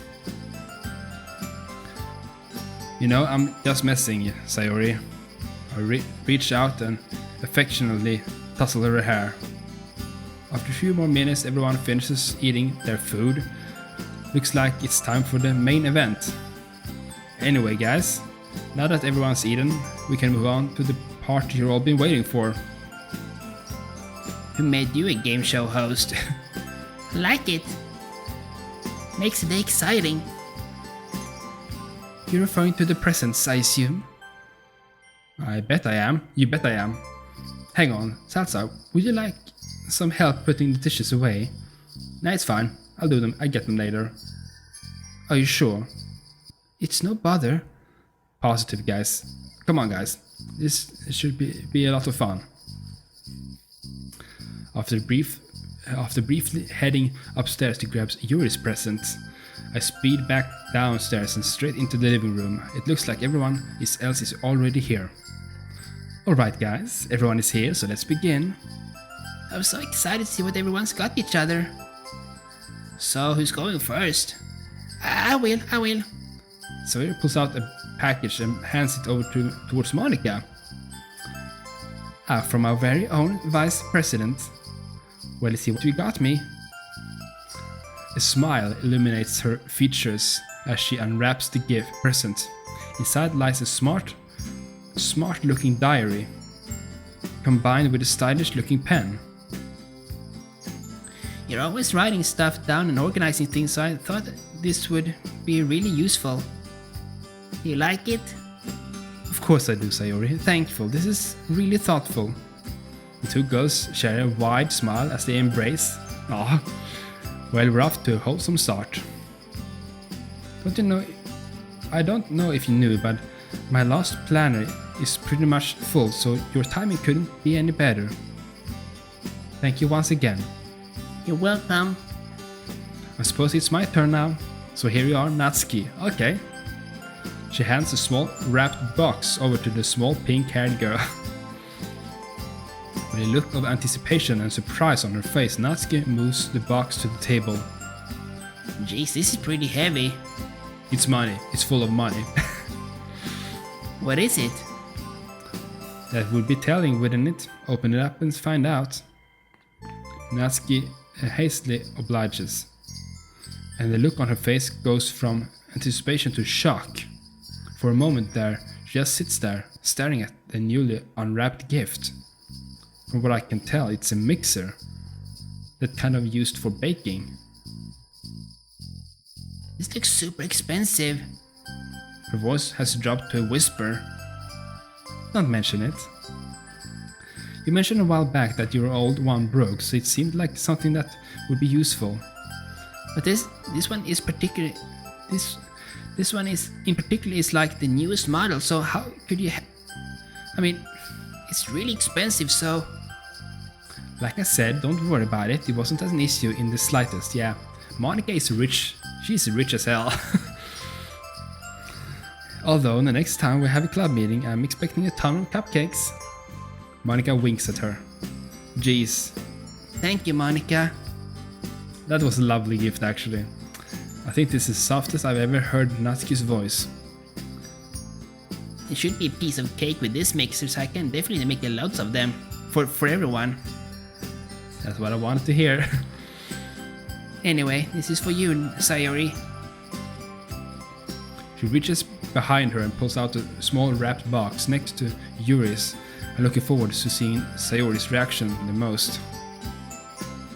I'm just messing, Sayori. I reach out and affectionately tussle her hair. After a few more minutes, everyone finishes eating their food. Looks like it's time for the main event. Anyway, guys, now that everyone's eaten, we can move on to the part you've all been waiting for. Who made you a game show host? Like it. Makes the day exciting. You're referring to the presents, I assume? I bet I am. You bet I am. Hang on, Salsa, would you like some help putting the dishes away? Nah, it's fine. I'll do them. I get them later. Are you sure? It's no bother. Positive, guys. Come on, guys. This should be a lot of fun. After briefly heading upstairs to grab Yuri's presents, I speed back downstairs and straight into the living room. It looks like everyone else is already here. Alright guys, everyone is here, so let's begin. I'm so excited to see what everyone's got each other. So who's going first? I will. So he pulls out a package and hands it over towards Monica. From our very own Vice President. Well, let's see what you got me. A smile illuminates her features as she unwraps the gift present. Inside lies a smart-looking diary, combined with a stylish-looking pen. You're always writing stuff down and organizing things, so I thought this would be really useful. Do you like it? Of course I do, Sayori. Thankful. This is really thoughtful. The two girls share a wide smile as they embrace. Well, we're off to a wholesome start. Don't you know? I don't know if you knew, but my last planner is pretty much full, so your timing couldn't be any better. Thank you once again. You're welcome. I suppose it's my turn now. So here you are, Natsuki. Okay. She hands a small wrapped box over to the small pink-haired girl. With a look of anticipation and surprise on her face, Natsuki moves the box to the table. Jeez, this is pretty heavy. It's money. It's full of money. What is it? That would be telling, wouldn't it? Open it up and find out. Natsuki hastily obliges, and the look on her face goes from anticipation to shock. For a moment there, she just sits there, staring at the newly unwrapped gift. From what I can tell, it's a mixer, that kind of used for baking. This looks super expensive. Her voice has dropped to a whisper. Don't mention it. You mentioned a while back that your old one broke, so it seemed like something that would be useful. But this one is particular. This one is in particular is like the newest model. So how could you? I mean, it's really expensive. So, like I said, don't worry about it. It wasn't an issue in the slightest. Yeah, Monica is rich. She's rich as hell. Although the next time we have a club meeting, I'm expecting a ton of cupcakes. Monica winks at her. Jeez. Thank you, Monica. That was a lovely gift, actually. I think this is the softest I've ever heard Natsuki's voice. There should be a piece of cake with this mixer, so I can definitely make loads of them. For everyone. That's what I wanted to hear. Anyway, this is for you, Sayori. She reaches behind her and pulls out a small wrapped box next to Yuri's. I'm looking forward to seeing Sayori's reaction the most.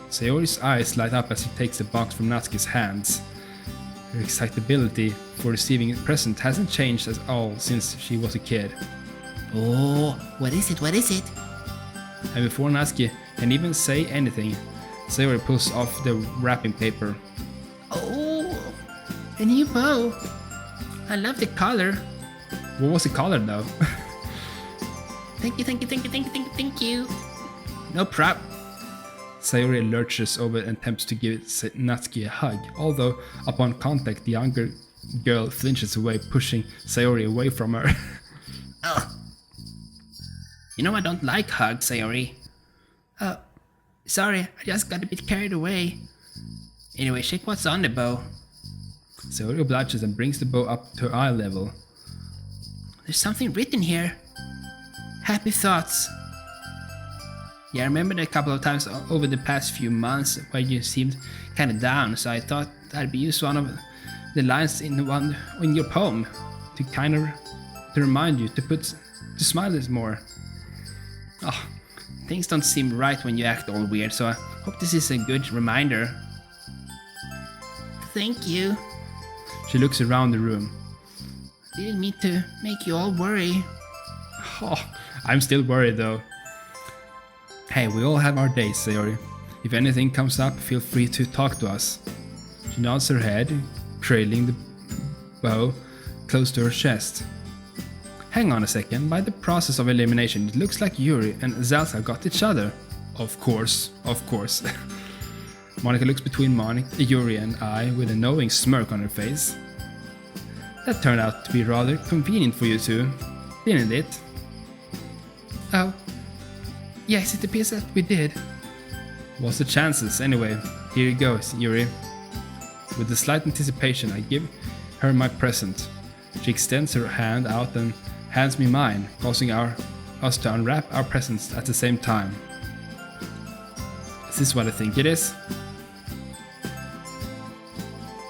Sayori's eyes light up as she takes the box from Natsuki's hands. Her excitability for receiving a present hasn't changed at all since she was a kid. Oh, what is it? What is it? And before Natsuki can even say anything, Sayori pulls off the wrapping paper. Oh, a new bow. I love the color. What was the color though? Thank you, thank you, thank you, thank you, thank you, thank you. No problem. Sayori lurches over and attempts to give Natsuki a hug, although upon contact the younger girl flinches away, pushing Sayori away from her. Ugh. You know I don't like hugs, Sayori. Sorry, I just got a bit carried away. Anyway, check what's on the bow. Sayori obliges and brings the bow up to her eye level. There's something written here. Happy thoughts. Yeah, I remembered a couple of times over the past few months where you seemed kind of down, so I thought I'd use one of the lines in your poem to remind you to smile a little more. Oh, things don't seem right when you act all weird, so I hope this is a good reminder. Thank you. She looks around the room. Didn't mean to make you all worry. Oh, I'm still worried though. Hey, we all have our days, Sayori. If anything comes up, feel free to talk to us. She nods her head, trailing the bow close to her chest. Hang on a second, by the process of elimination, it looks like Yuri and Zelsa got each other. Of course, of course. Monica looks between Yuri and I with a knowing smirk on her face. That turned out to be rather convenient for you two, didn't it? Oh. Yes, it appears that we did. What's the chances, anyway? Here you go, Yuri. With a slight anticipation, I give her my present. She extends her hand out and hands me mine, causing us to unwrap our presents at the same time. Is this what I think it is?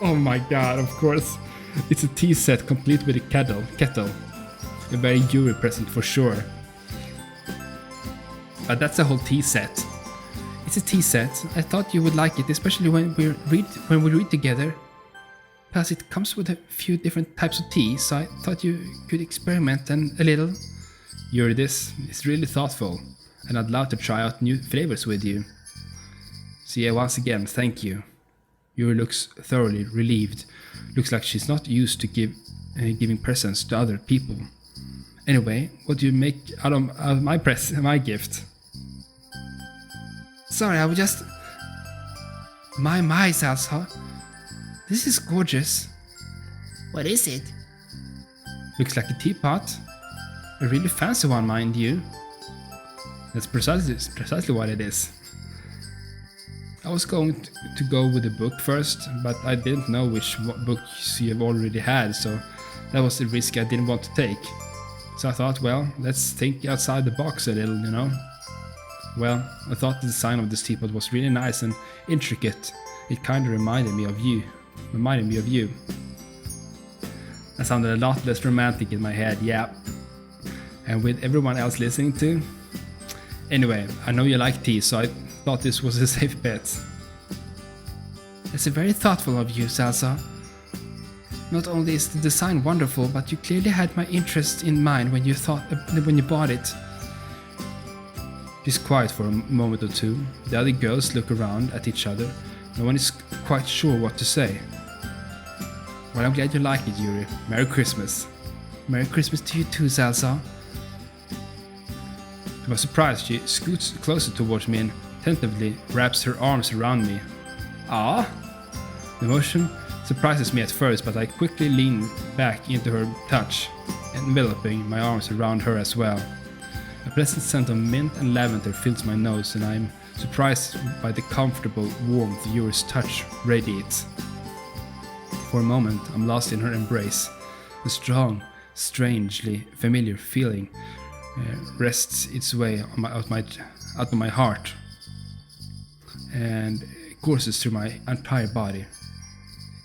Oh my god, of course. It's a tea set complete with a kettle. A very Yuri present for sure. But that's a whole tea set. It's a tea set. I thought you would like it, especially when we read together. Plus, it comes with a few different types of tea, so I thought you could experiment a little. Yuri, this is really thoughtful, and I'd love to try out new flavors with you. So yeah, once again, thank you. Yuri looks thoroughly relieved. Looks like she's not used to giving presents to other people. Anyway, what do you make out of my gift? Sorry, I was just... My Salsa. This is gorgeous. What is it? Looks like a teapot. A really fancy one, mind you. That's precisely what it is. I was going to go with the book first, but I didn't know which books you have already had, so that was a risk I didn't want to take. So I thought, well, let's think outside the box a little, you know. Well, I thought the design of this teapot was really nice and intricate. It kind of reminded me of you. I sounded a lot less romantic in my head, yeah. And with everyone else listening too. Anyway, I know you like tea, so I thought this was a safe bet. It's very thoughtful of you, Salsa. Not only is the design wonderful, but you clearly had my interest in mind when you bought it. She's quiet for a moment or two. The other girls look around at each other. No one is quite sure what to say. Well, I'm glad you like it, Yuri. Merry Christmas. Merry Christmas to you too, Salsa. To my surprise, she scoots closer towards me and tentatively wraps her arms around me. Ah! The motion surprises me at first, but I quickly lean back into her touch, enveloping my arms around her as well. A pleasant scent of mint and lavender fills my nose, and I'm surprised by the comfortable warmth Yuri's touch radiates. For a moment, I'm lost in her embrace. A strong, strangely familiar feeling rests its way out of my heart and courses through my entire body.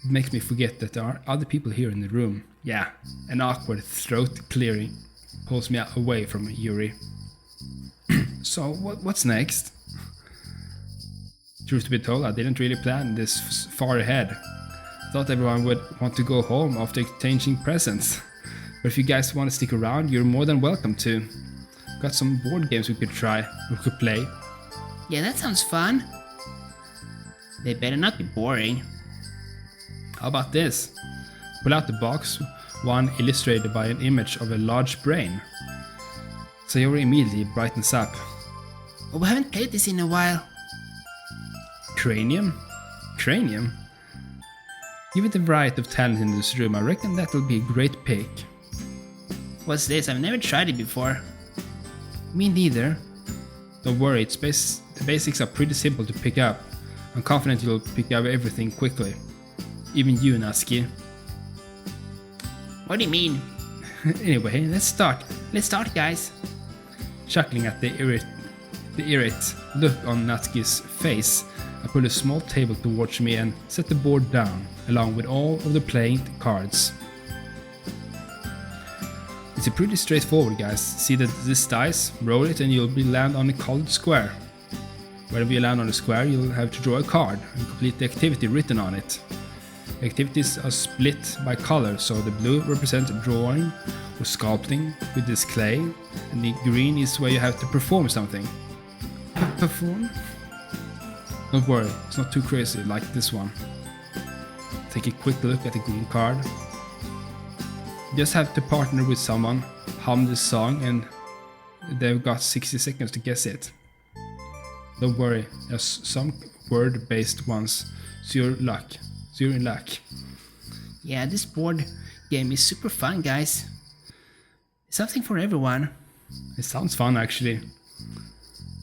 It makes me forget that there are other people here in the room. Yeah, an awkward throat clearing pulls me away from Yuri. So, what's next? Truth to be told, I didn't really plan this far ahead. Thought everyone would want to go home after exchanging presents. But if you guys want to stick around, you're more than welcome to. Got some board games we could play. Yeah, that sounds fun. They better not be boring. How about this? Pull out the box, one illustrated by an image of a large brain. Sayori immediately brightens up. Oh, we haven't played this in a while. Cranium? Cranium? Given the variety of talent in this room, I reckon that will be a great pick. What's this? I've never tried it before. Me neither. Don't worry, the basics are pretty simple to pick up. I'm confident you'll pick up everything quickly. Even you, Natsuki. What do you mean? Anyway, let's start. Let's start, guys. Chuckling at the irate look on Natsuki's face, I pull a small table towards me and set the board down, along with all of the playing cards. It's pretty straightforward, guys. See this dice, roll it and you'll land on a colored square. Wherever you land on a square, you'll have to draw a card and complete the activity written on it. The activities are split by color, so the blue represents drawing or sculpting with this clay, and the green is where you have to perform something. Perform? Don't worry, it's not too crazy like this one. Take a quick look at the green card. You just have to partner with someone, hum this song, and they've got 60 seconds to guess it. Don't worry, there's some word-based ones, so you're in luck. Yeah, this board game is super fun, guys. Something for everyone. It sounds fun, actually.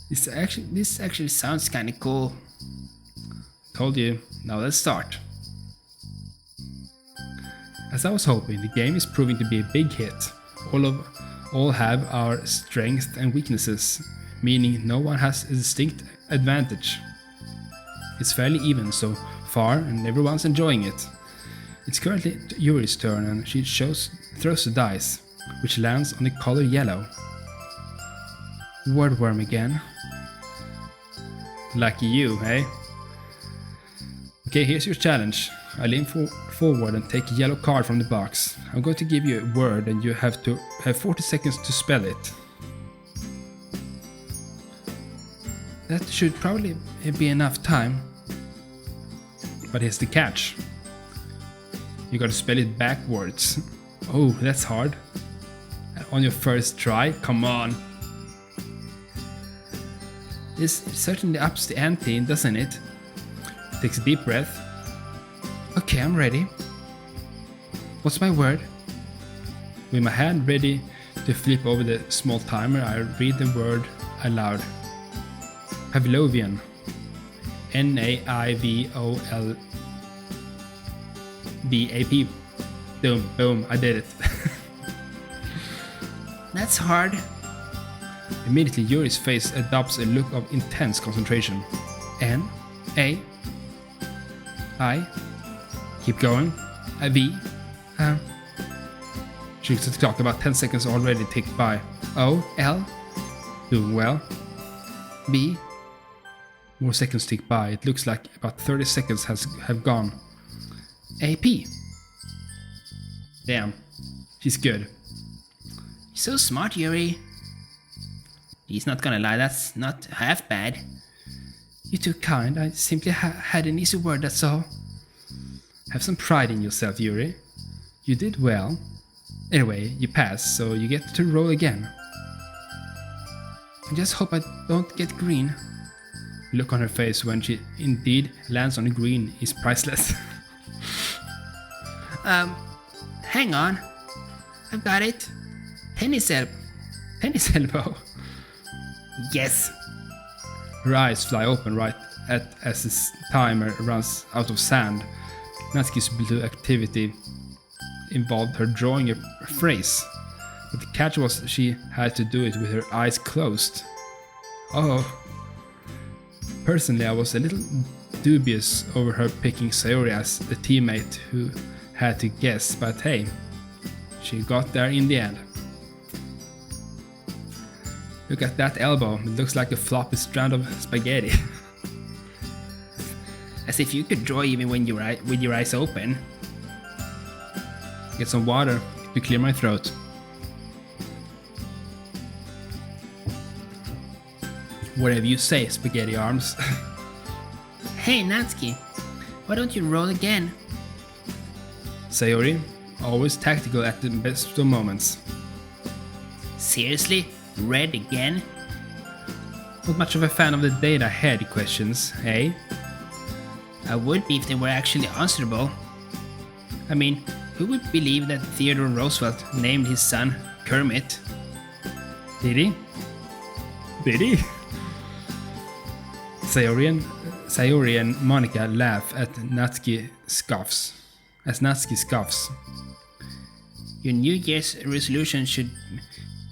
This actually sounds kind of cool. Told you. Now let's start. As I was hoping, the game is proving to be a big hit. All have our strengths and weaknesses, meaning no one has a distinct advantage. It's fairly even so far, and everyone's enjoying it. It's currently Yuri's turn, and she throws the dice, which lands on the color yellow. Wordworm again. Lucky you, eh? Okay, here's your challenge. I lean forward and take a yellow card from the box. I'm going to give you a word and you have 40 seconds to spell it. That should probably be enough time. But here's the catch. You gotta spell it backwards. Oh, that's hard. On your first try, come on. This certainly ups the ante, doesn't it? Takes a deep breath. Okay, I'm ready. What's my word? With my hand ready to flip over the small timer, I read the word aloud. Pavlovian. N-A-I-V-O-L-B-A-P. Boom, I did it. That's hard. Immediately, Yuri's face adopts a look of intense concentration. N-A-I. Keep going. V. She looks at the clock, about 10 seconds already ticked by. O-L. Doing well. B. More seconds tick by. It looks like about 30 seconds have gone. A-P. Damn. She's good. So smart, Yuri. He's not gonna lie, that's not half bad. You're too kind. I simply had an easy word, that's all. Have some pride in yourself, Yuri. You did well. Anyway, you passed, so you get to roll again. I just hope I don't get green. The look on her face when she indeed lands on the green is priceless. Hang on. I've got it. Tennis elbow. Yes. Her eyes fly open right as the timer runs out of sand. Natsuki's blue activity involved her drawing a phrase, but the catch was she had to do it with her eyes closed. Oh. Personally, I was a little dubious over her picking Sayori as the teammate who had to guess, but hey, she got there in the end. Look at that elbow, it looks like a floppy strand of spaghetti. As if you could draw even when with your eyes open. Get some water to clear my throat. Whatever you say, spaghetti arms. Hey Natsuki, why don't you roll again? Sayori, always tactical at the best of moments. Seriously? Red again? Not much of a fan of the data head questions, eh? I would be if they were actually answerable. I mean, who would believe that Theodore Roosevelt named his son Kermit? Did he? Sayori and Monica laugh at Natsuki scoffs. Your New Year's resolution should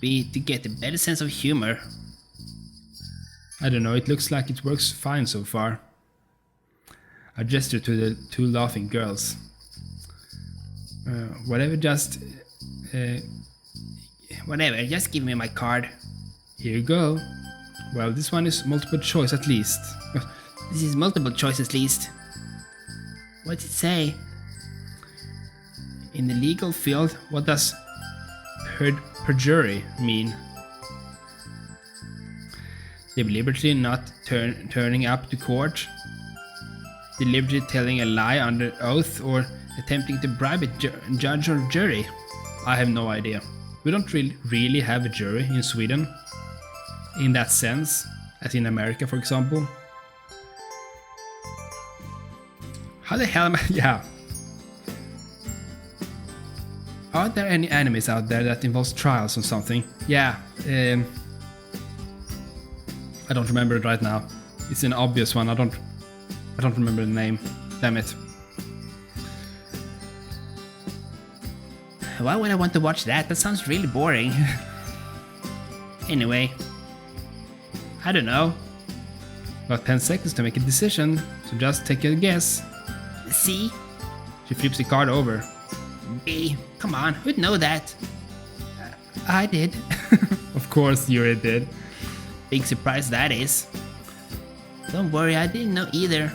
be to get a better sense of humor. I don't know, it looks like it works fine so far. I gesture to the two laughing girls. Whatever, just give me my card. Here you go. Well, this one is multiple choice at least. This is multiple choice at least. What's it say? In the legal field, what does perjury mean? Deliberately not turning up to court, deliberately telling a lie under oath, or attempting to bribe a judge or jury. I have no idea. We don't really have a jury in Sweden, in that sense, as in America, for example. How the hell am I? Yeah. Are there any animes out there that involves trials or something? Yeah. I don't remember it right now. It's an obvious one. I don't remember the name. Damn it. Why would I want to watch that? That sounds really boring. Anyway, I don't know. Got 10 seconds to make a decision, so just take a guess. C? She flips the card over. B. Come on, who'd know that? I did. Of course, Yuri did. Big surprise that is. Don't worry, I didn't know either.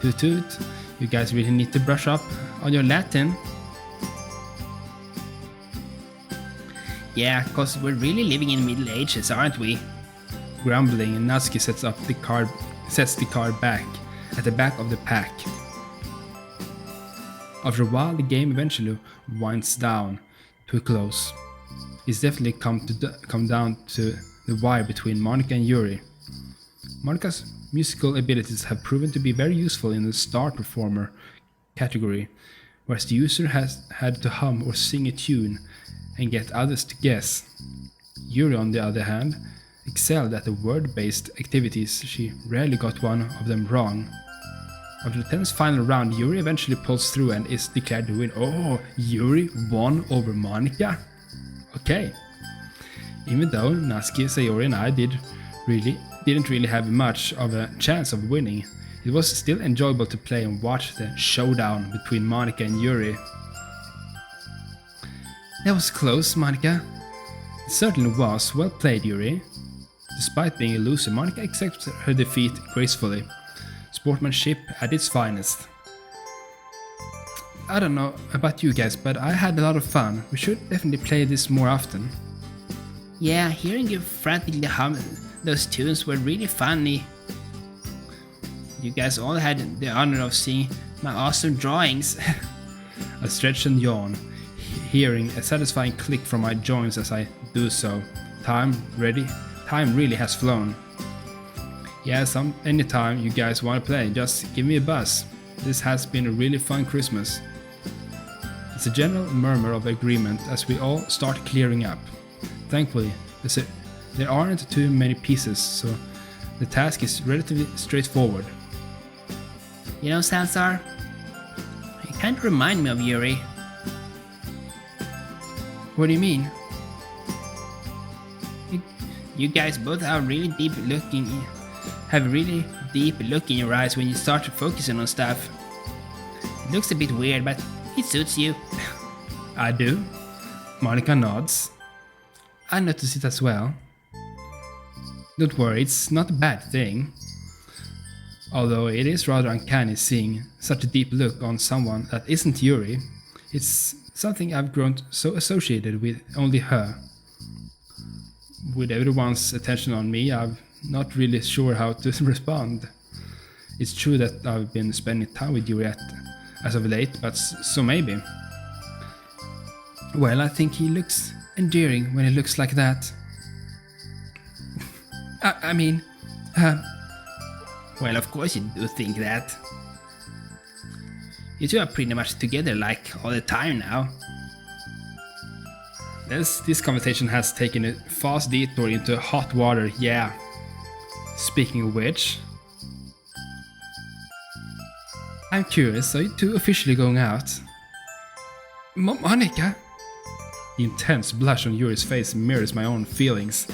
Toot toot. You guys really need to brush up on your Latin. Yeah, cause we're really living in the Middle Ages, aren't we? Grumbling, Natsuki sets the card back at the back of the pack. After a while, the game eventually winds down to a close. It's definitely come down to the wire between Monica and Yuri. Monica's musical abilities have proven to be very useful in the star performer category, whereas the user has had to hum or sing a tune and get others to guess. Yuri, on the other hand, excelled at the word-based activities. She rarely got one of them wrong. After the tennis final round, Yuri eventually pulls through and is declared the winner. Oh, Yuri won over Monica? Okay. Even though Natsuki, Sayori and I didn't really have much of a chance of winning, it was still enjoyable to play and watch the showdown between Monica and Yuri. That was close, Monica. It certainly was. Well played, Yuri. Despite being a loser, Monica accepts her defeat gracefully. Sportsmanship at its finest. I don't know about you guys, but I had a lot of fun. We should definitely play this more often. Yeah, hearing you frantically hum those tunes were really funny. You guys all had the honor of seeing my awesome drawings. I stretch and yawn, hearing a satisfying click from my joints as I do so. Time really has flown. Yeah, anytime you guys want to play, just give me a buzz. This has been a really fun Christmas. It's a general murmur of agreement as we all start clearing up. Thankfully, there aren't too many pieces, so the task is relatively straightforward. You know, Salazar, you kind of remind me of Yuri. What do you mean? You guys both have really deep look in your eyes when you start focusing on stuff. It looks a bit weird, but it suits you. I do. Monica nods. I notice it as well. Don't worry, it's not a bad thing. Although it is rather uncanny seeing such a deep look on someone that isn't Yuri. It's something I've grown so associated with only her. With everyone's attention on me, I'm not really sure how to respond. It's true that I've been spending time with Yuri as of late, but so maybe. Well, I think he looks endearing when he looks like that. Well, of course you do think that. You two are pretty much together like all the time now. This conversation has taken a fast detour into hot water, yeah. Speaking of which... I'm curious, are you two officially going out? Monica? The intense blush on Yuri's face mirrors my own feelings.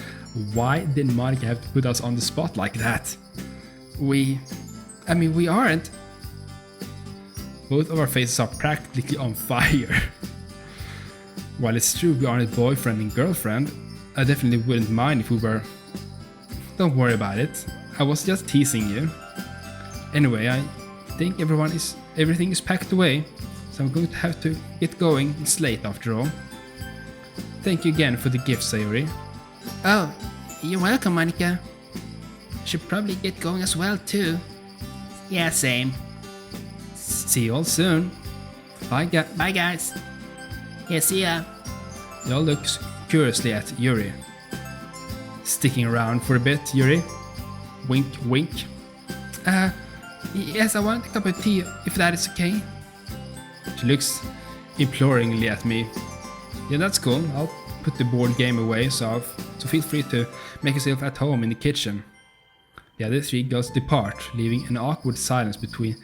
Why did Monica have to put us on the spot like that? We aren't. Both of our faces are practically on fire. While it's true we aren't boyfriend and girlfriend, I definitely wouldn't mind if we were. Don't worry about it. I was just teasing you. Anyway, I think everything is packed away, so I'm going to have to get going. It's late after all. Thank you again for the gift, Sayori. Oh, you're welcome, Monica. Should probably get going as well too. Yeah, same. See you all soon. Bye guys. Yeah, see ya. They all look curiously at Yuri. Sticking around for a bit, Yuri? Wink, wink. Yes, I want a cup of tea, if that is okay. She looks imploringly at me. Yeah, that's cool. I'll put the board game away, so feel free to make yourself at home in the kitchen. The other three girls depart, leaving an awkward silence between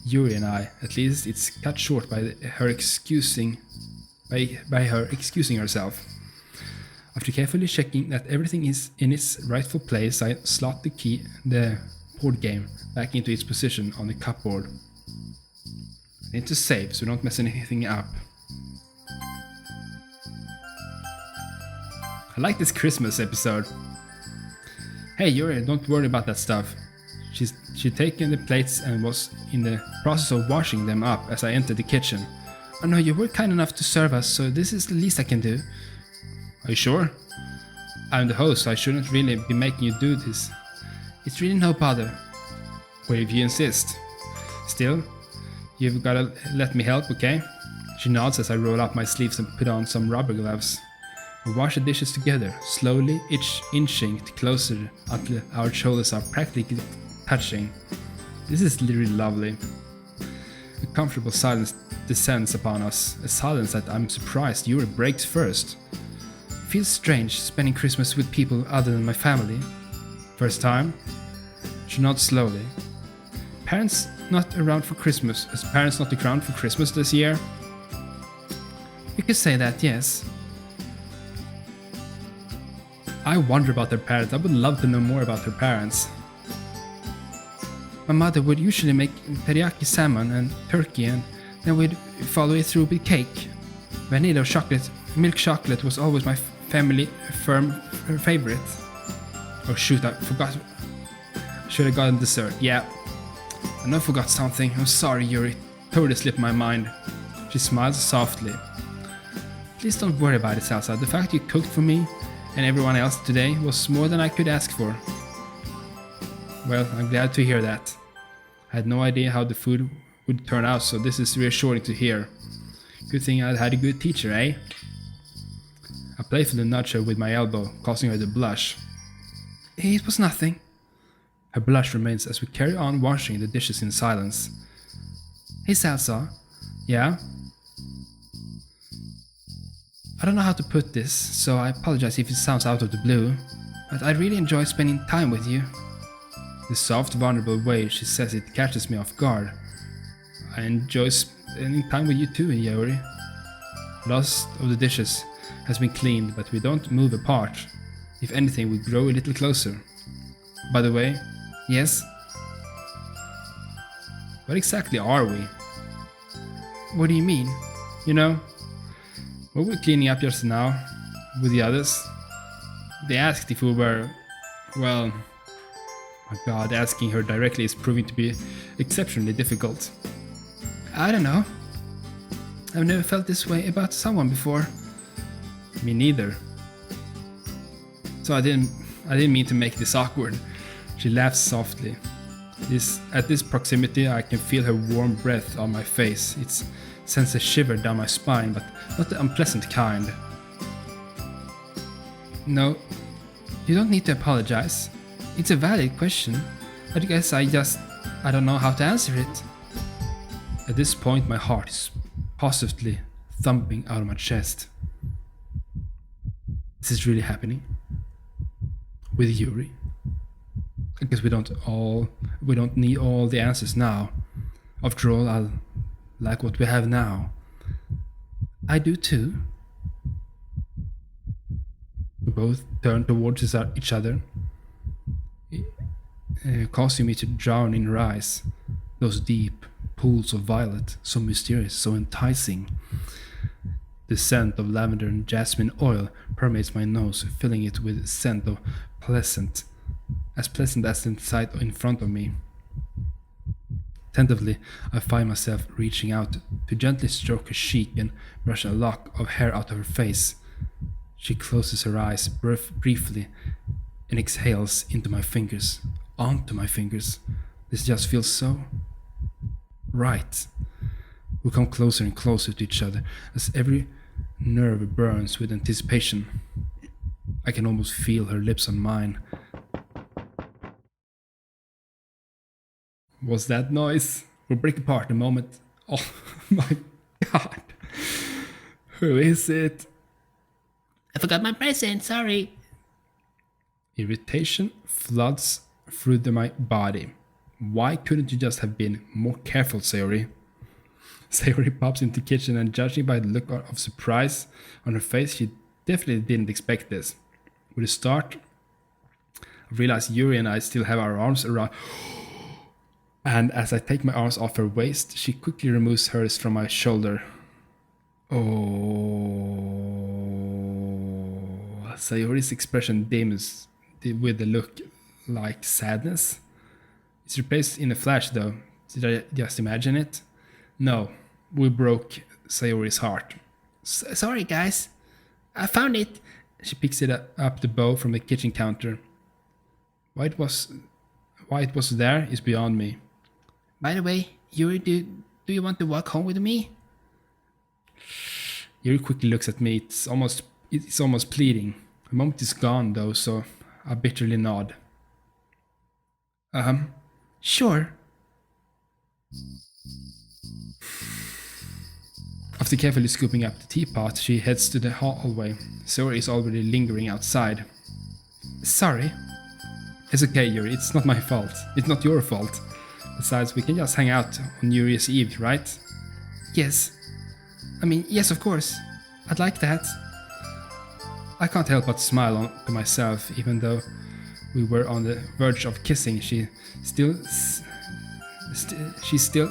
Yuri and I. At least it's cut short by her excusing herself. After carefully checking that everything is in its rightful place, I slot the board game back into its position on the cupboard. I need to save so we don't mess anything up. I like this Christmas episode. Hey Yuri, don't worry about that stuff. She'd taken the plates and was in the process of washing them up as I entered the kitchen. Oh no, you were kind enough to serve us, so this is the least I can do. Are you sure? I'm the host, so I shouldn't really be making you do this. It's really no bother. Well, if you insist. Still, you've gotta let me help, okay? She nods as I roll up my sleeves and put on some rubber gloves. We wash the dishes together, slowly, each inching closer until our shoulders are practically touching. This is literally lovely. A comfortable silence descends upon us, a silence that I'm surprised Yuri breaks first. It feels strange spending Christmas with people other than my family. First time? She nods slowly. Parents not around for Christmas. Is parents not around for Christmas this year? You could say that, yes. I wonder about their parents. I would love to know more about their parents. My mother would usually make teriyaki salmon and turkey, and then we'd follow it through with cake. Vanilla or chocolate, milk chocolate was always my family favorite. Oh shoot, I forgot. Should have gotten dessert. Yeah. I know I forgot something. I'm sorry, Yuri. Totally slipped my mind. She smiles softly. Please don't worry about it, Salsa. The fact you cooked for me and everyone else today was more than I could ask for. Well, I'm glad to hear that. I had no idea how the food would turn out, so this is reassuring to hear. Good thing I had a good teacher, eh? I playfully nudged her with my elbow, causing her to blush. It was nothing. Her blush remains as we carry on washing the dishes in silence. Hey Salsa. Yeah? I don't know how to put this, so I apologize if it sounds out of the blue, but I really enjoy spending time with you. The soft, vulnerable way she says it catches me off guard. I enjoy spending time with you too, Yuri. Lots of the dishes has been cleaned, but we don't move apart. If anything, we grow a little closer. By the way, yes? What exactly are we? What do you mean? You know, we were cleaning up just now with the others. They asked if we were, well, my god, asking her directly is proving to be exceptionally difficult. I don't know. I've never felt this way about someone before. Me neither. So I didn't mean to make this awkward. She laughs softly. At this proximity, I can feel her warm breath on my face. It sends a shiver down my spine, but not the unpleasant kind. No, you don't need to apologize. It's a valid question. I guess I don't know how to answer it. At this point, my heart is positively thumping out of my chest. This is really happening? With Yuri? I guess we don't need all the answers now. After all, I like what we have now. I do too. We both turn towards each other, causing me to drown in her eyes. Those deep pools of violet, so mysterious, so enticing. The scent of lavender and jasmine oil permeates my nose, filling it with a scent of pleasant as the sight in front of me. Tentatively, I find myself reaching out to gently stroke her cheek and brush a lock of hair out of her face. She closes her eyes briefly and exhales onto my fingers. This just feels so right. We come closer and closer to each other as every nerve burns with anticipation. I can almost feel her lips on mine. What's that noise? We'll break apart in a moment. Oh my god. Who is it? I forgot my present, sorry. Irritation floods through my body. Why couldn't you just have been more careful, Sayori? Sayori pops into the kitchen, and judging by the look of surprise on her face, she definitely didn't expect this. With a start, I realize Yuri and I still have our arms around. And as I take my arms off her waist, she quickly removes hers from my shoulder. Oh. Sayori's expression dims with a look like sadness. It's replaced in a flash though. Did I just imagine it? No, we broke Sayori's heart. Sorry guys, I found it. She picks it up the bow from the kitchen counter. Why why it was there is beyond me. By the way, Yuri, do you want to walk home with me? Yuri quickly looks at me. It's almost pleading. The moment is gone though, so I bitterly nod. Sure. After carefully scooping up the teapot, she heads to the hallway. Sayori is already lingering outside. Sorry. It's okay, Yuri, it's not my fault. It's not your fault. Besides, we can just hang out on New Year's Eve, right? Yes. I mean, yes, of course. I'd like that. I can't help but smile to myself, even though we were on the verge of kissing. She's still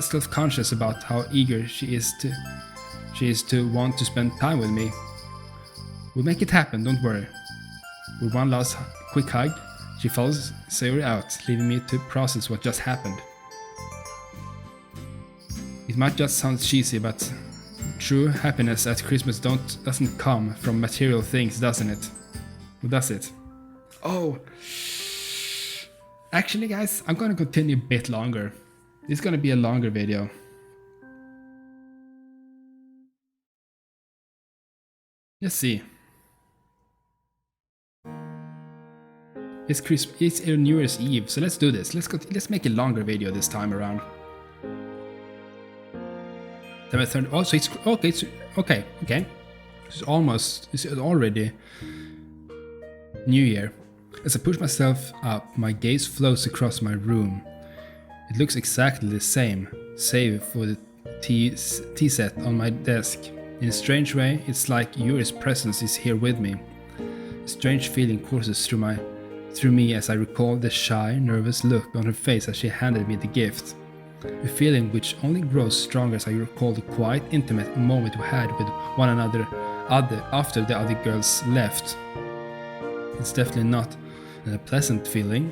self-conscious about how eager she is to want to spend time with me. We'll make it happen, don't worry. With one last quick hug, she follows Sayori out, leaving me to process what just happened. It might just sound cheesy, but true happiness at Christmas doesn't come from material things, doesn't it? Or does it? Oh, actually guys, I'm gonna continue a bit longer. It's gonna be a longer video. Let's see. It's New Year's Eve, so let's do this. Let's make a longer video this time around. Oh, so it's okay. It's already New Year. As I push myself up, my gaze floats across my room. It looks exactly the same, save for the tea set on my desk. In a strange way, it's like Yuri's presence is here with me. A strange feeling courses through me as I recall the shy, nervous look on her face as she handed me the gift. A feeling which only grows stronger as I recall the quiet, intimate moment we had with one another after the other girls left. It's definitely not a pleasant feeling,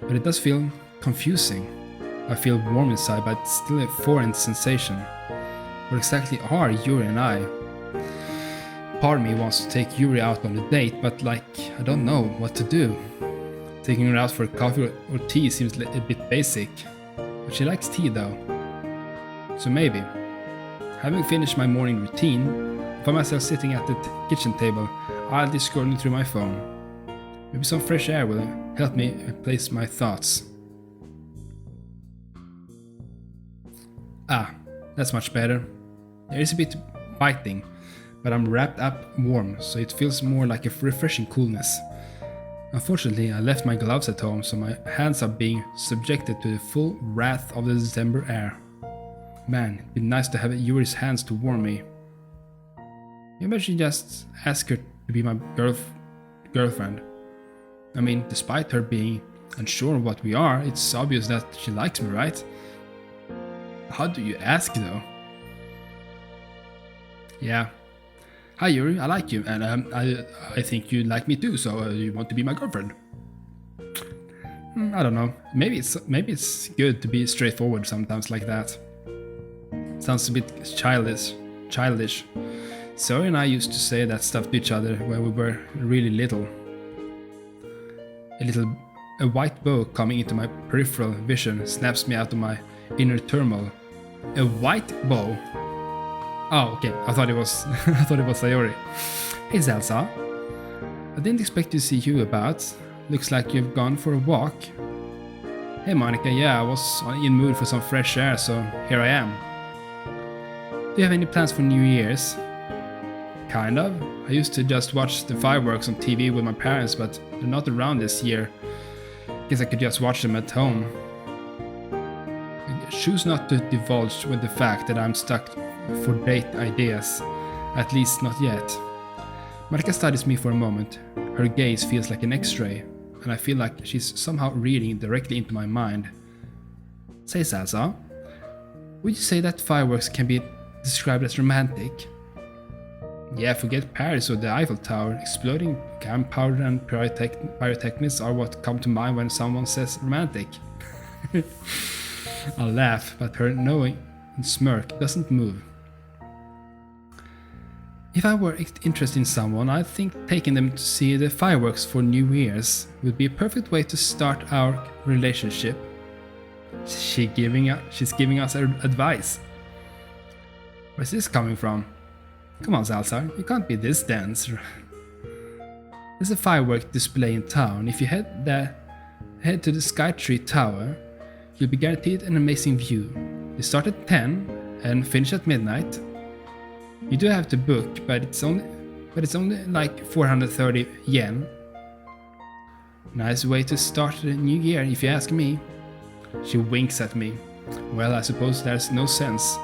but it does feel confusing. I feel warm inside, but still a foreign sensation. What exactly are Yuri and I? Part of me wants to take Yuri out on a date, but I don't know what to do. Taking her out for coffee or tea seems a bit basic. But she likes tea though. So maybe. Having finished my morning routine, I find myself sitting at the kitchen table, idly scrolling through my phone. Maybe some fresh air will help me place my thoughts. Ah, that's much better. There is a bit biting, but I'm wrapped up warm, so it feels more like a refreshing coolness. Unfortunately, I left my gloves at home, so my hands are being subjected to the full wrath of the December air. Man, it'd be nice to have Yuri's hands to warm me. Maybe I should just ask her to be my girlfriend. I mean, despite her being unsure of what we are, it's obvious that she likes me, right? How do you ask though? Yeah. Hi Yuri, I like you, and I think you like me too, so you want to be my girlfriend? I don't know. Maybe it's good to be straightforward sometimes like that. Sounds a bit childish. Zoe and I used to say that stuff to each other when we were really little. A white bow coming into my peripheral vision snaps me out of my inner turmoil. A white bow? Oh, okay. I thought it was Sayori. Hey Zelsa. I didn't expect to see you about. Looks like you've gone for a walk. Hey Monica, yeah, I was in mood for some fresh air, so here I am. Do you have any plans for New Year's? Kind of. I used to just watch the fireworks on TV with my parents, but they're not around this year. Guess I could just watch them at home. I choose not to divulge with the fact that I'm stuck for date ideas, at least not yet. Marika studies me for a moment. Her gaze feels like an X-ray, and I feel like she's somehow reading directly into my mind. Say Salsa, would you say that fireworks can be described as romantic? Yeah, forget Paris or the Eiffel Tower. Exploding gunpowder and pyrotechnics are what come to mind when someone says romantic. I'll laugh, but her knowing smirk doesn't move. If I were interested in someone, I think taking them to see the fireworks for New Year's would be a perfect way to start our relationship. She's giving us advice. Where's this coming from? Come on, Salazar, you can't be this dense. There's a firework display in town. If you head to the Skytree Tower, you'll be guaranteed an amazing view. They start at 10 and finish at midnight. You do have to book, but it's only like 430 yen. Nice way to start the new year, if you ask me. She winks at me. Well, I suppose there's no sense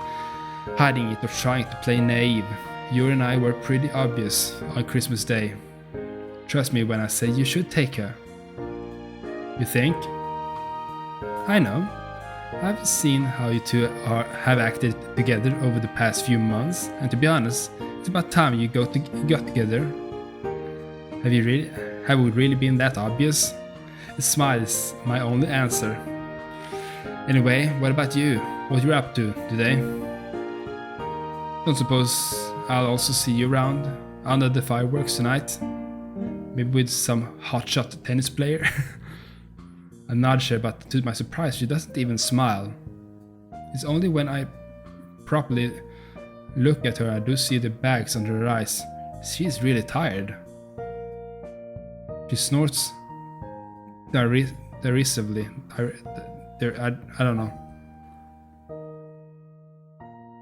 hiding it or trying to play naive. Yuri and I were pretty obvious on Christmas Day. Trust me when I say you should take her. You think? I know. I've seen how you two have acted together over the past few months, and to be honest, it's about time you got together. Have we really been that obvious? A smile is my only answer. Anyway, what about you? What you're up to today? Don't suppose I'll also see you around under the fireworks tonight? Maybe with some hotshot tennis player? I nudge her, but to my surprise, she doesn't even smile. It's only when I properly look at her I do see the bags under her eyes. She's really tired. She snorts derisively. I don't know.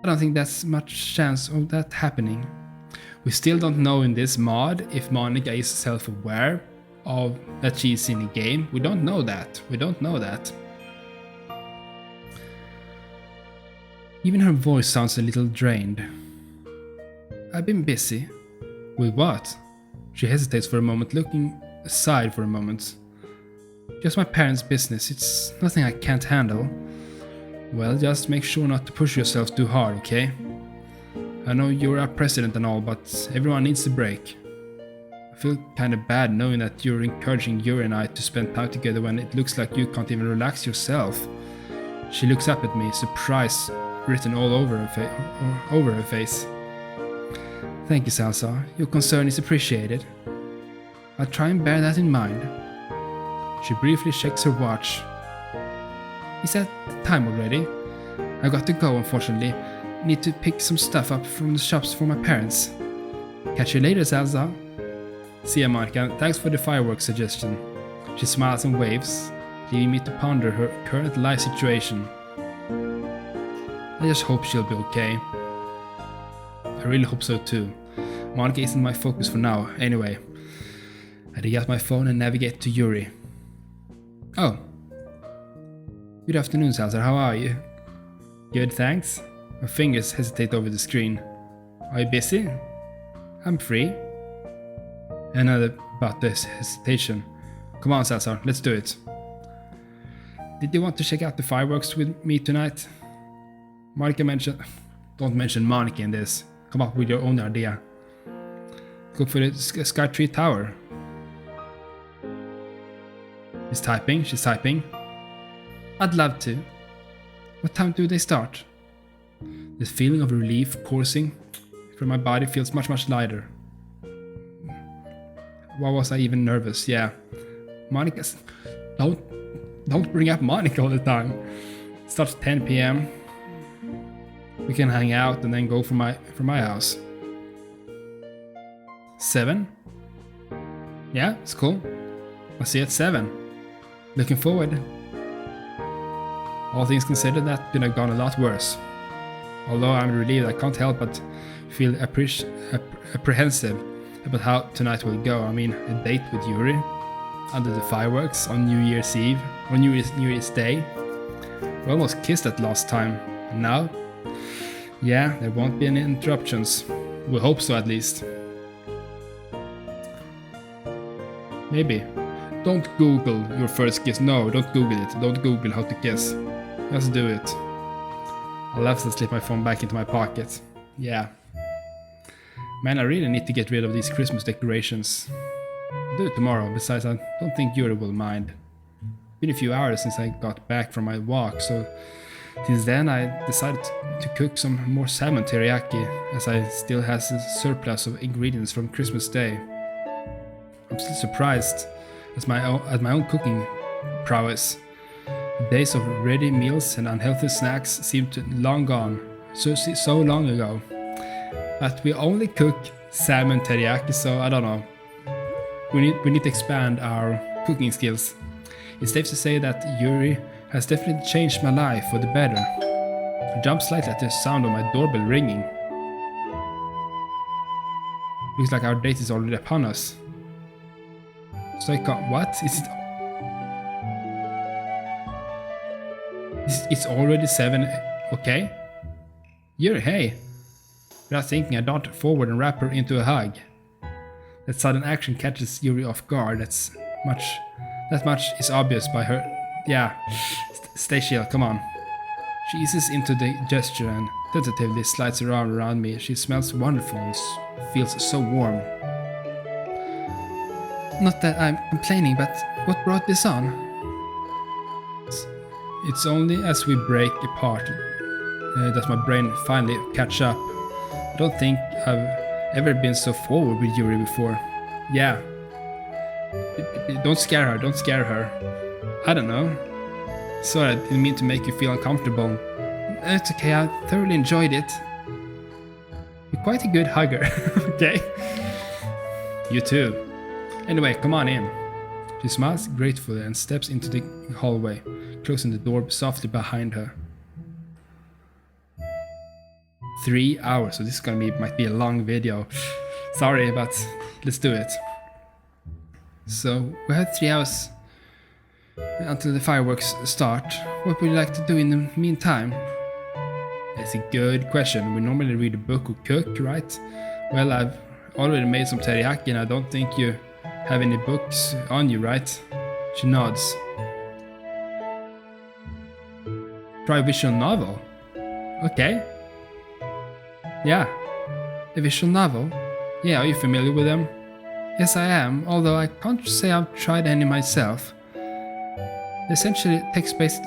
I don't think there's much chance of that happening. We still don't know in this mod if Monica is self-aware of that she's in the game. We don't know that. Even her voice sounds a little drained. I've been busy. With what? She hesitates for a moment, looking aside for a moment. Just my parents' business. It's nothing I can't handle. Well, just make sure not to push yourself too hard, okay? I know you're our president and all, but everyone needs a break. I feel kinda bad knowing that you're encouraging Yuri and I to spend time together when it looks like you can't even relax yourself. She looks up at me, surprise written all over her face. Thank you, Salsa. Your concern is appreciated. I'll try and bear that in mind. She briefly checks her watch. Is that time already? I got to go, unfortunately. Need to pick some stuff up from the shops for my parents. Catch you later, Salsa. See ya, Monica. Thanks for the fireworks suggestion. She smiles and waves, leaving me to ponder her current life situation. I just hope she'll be okay. I really hope so too. Monica isn't my focus for now, anyway. I dig out my phone and navigate to Yuri. Oh. Good afternoon, Salazar. How are you? Good, thanks. My fingers hesitate over the screen. Are you busy? I'm free. Another about this hesitation. Come on, Salazar, let's do it. Did you want to check out the fireworks with me tonight? Monica mentioned... Don't mention Monica in this. Come up with your own idea. Go for the Skytree Tower. She's typing. I'd love to. What time do they start? The feeling of relief coursing from my body feels much lighter. Why was I even nervous? Yeah. Monica's... Don't bring up Monica all the time. It starts at 10 p.m. We can hang out and then go from my house. 7? Yeah, it's cool. I'll see you at 7. Looking forward. All things considered, that could have gone a lot worse. Although I'm relieved, I can't help but feel apprehensive about how tonight will go. I mean, a date with Yuri under the fireworks on New Year's Eve or New Year's Day. We almost kissed that last time, and now, yeah, there won't be any interruptions. We hope so, at least. Maybe. Don't Google your first kiss. No, don't Google it. Don't Google how to kiss. Just do it. I'll have to slip my phone back into my pocket. Yeah. Man, I really need to get rid of these Christmas decorations. I'll do it tomorrow. Besides, I don't think Yuri will mind. Been a few hours since I got back from my walk, so Since then, I decided to cook some more salmon teriyaki, as I still has a surplus of ingredients from Christmas Day. I'm still surprised at my own cooking prowess. The days of ready meals and unhealthy snacks seem to long gone, so long ago. But we only cook salmon teriyaki, so I don't know. We need to expand our cooking skills. It's safe to say that Yuri has definitely changed my life for the better. I jump slightly at the sound of my doorbell ringing. Looks like our date is already upon us. So I can't. What? It's already 7. Okay. Yuri, hey. Without thinking, I dart forward and wrap her into a hug. That sudden action catches Yuri off guard. That much is obvious by her. Yeah, stay chill, come on. She eases into the gesture and tentatively slides around me. She smells wonderful and feels so warm. Not that I'm complaining, but what brought this on? It's only as we break apart that my brain finally catch up. I don't think I've ever been so forward with Yuri before. Yeah. Don't scare her. I don't know. Sorry, I didn't mean to make you feel uncomfortable. It's okay, I thoroughly enjoyed it. You're quite a good hugger, okay? You too. Anyway, come on in. She smiles gratefully and steps into the hallway, closing the door softly behind her. 3 hours, so this is might be a long video. Sorry, but let's do it. So, we have 3 hours until the fireworks start. What would you like to do in the meantime? That's a good question. We normally read a book or cook, right? Well, I've already made some teriyaki and I don't think you have any books on you, right? She nods. Try a visual novel. Okay. Yeah. A visual novel? Yeah, are you familiar with them? Yes, I am, although I can't say I've tried any myself. Essentially text-based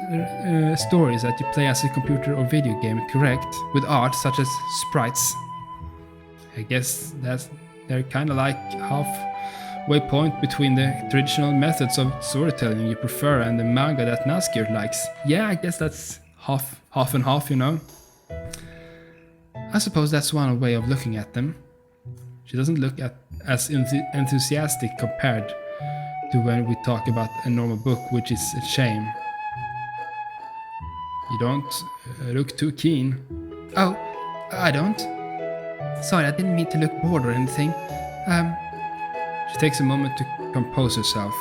stories that you play as a computer or video game, correct? With art such as sprites. I guess they're kind of like halfway point between the traditional methods of storytelling you prefer and the manga that Naskier likes. Yeah, I guess that's half and half, you know? I suppose that's one way of looking at them. She doesn't look as enthusiastic compared to when we talk about a normal book, which is a shame. You don't look too keen. Oh, I don't? Sorry, I didn't mean to look bored or anything. She takes a moment to compose herself.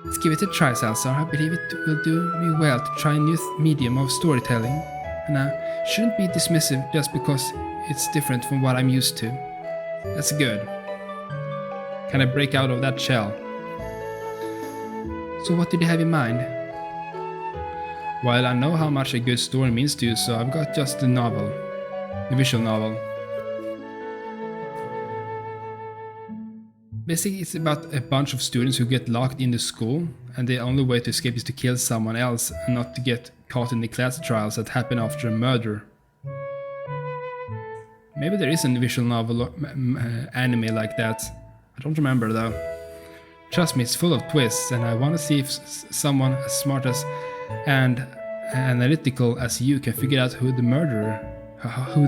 Let's give it a try, Salazar. I believe it will do me well to try a new medium of storytelling. And I shouldn't be dismissive just because it's different from what I'm used to. That's good. Can I break out of that shell? So what did you have in mind? Well, I know how much a good story means to you, so I've got just a novel. A visual novel. Basically, it's about a bunch of students who get locked in the school, and the only way to escape is to kill someone else and not to get caught in the class trials that happen after a murder. Maybe there is a visual novel or anime like that. I don't remember though. Trust me, it's full of twists, and I want to see if someone as smart as and analytical as you can figure out who the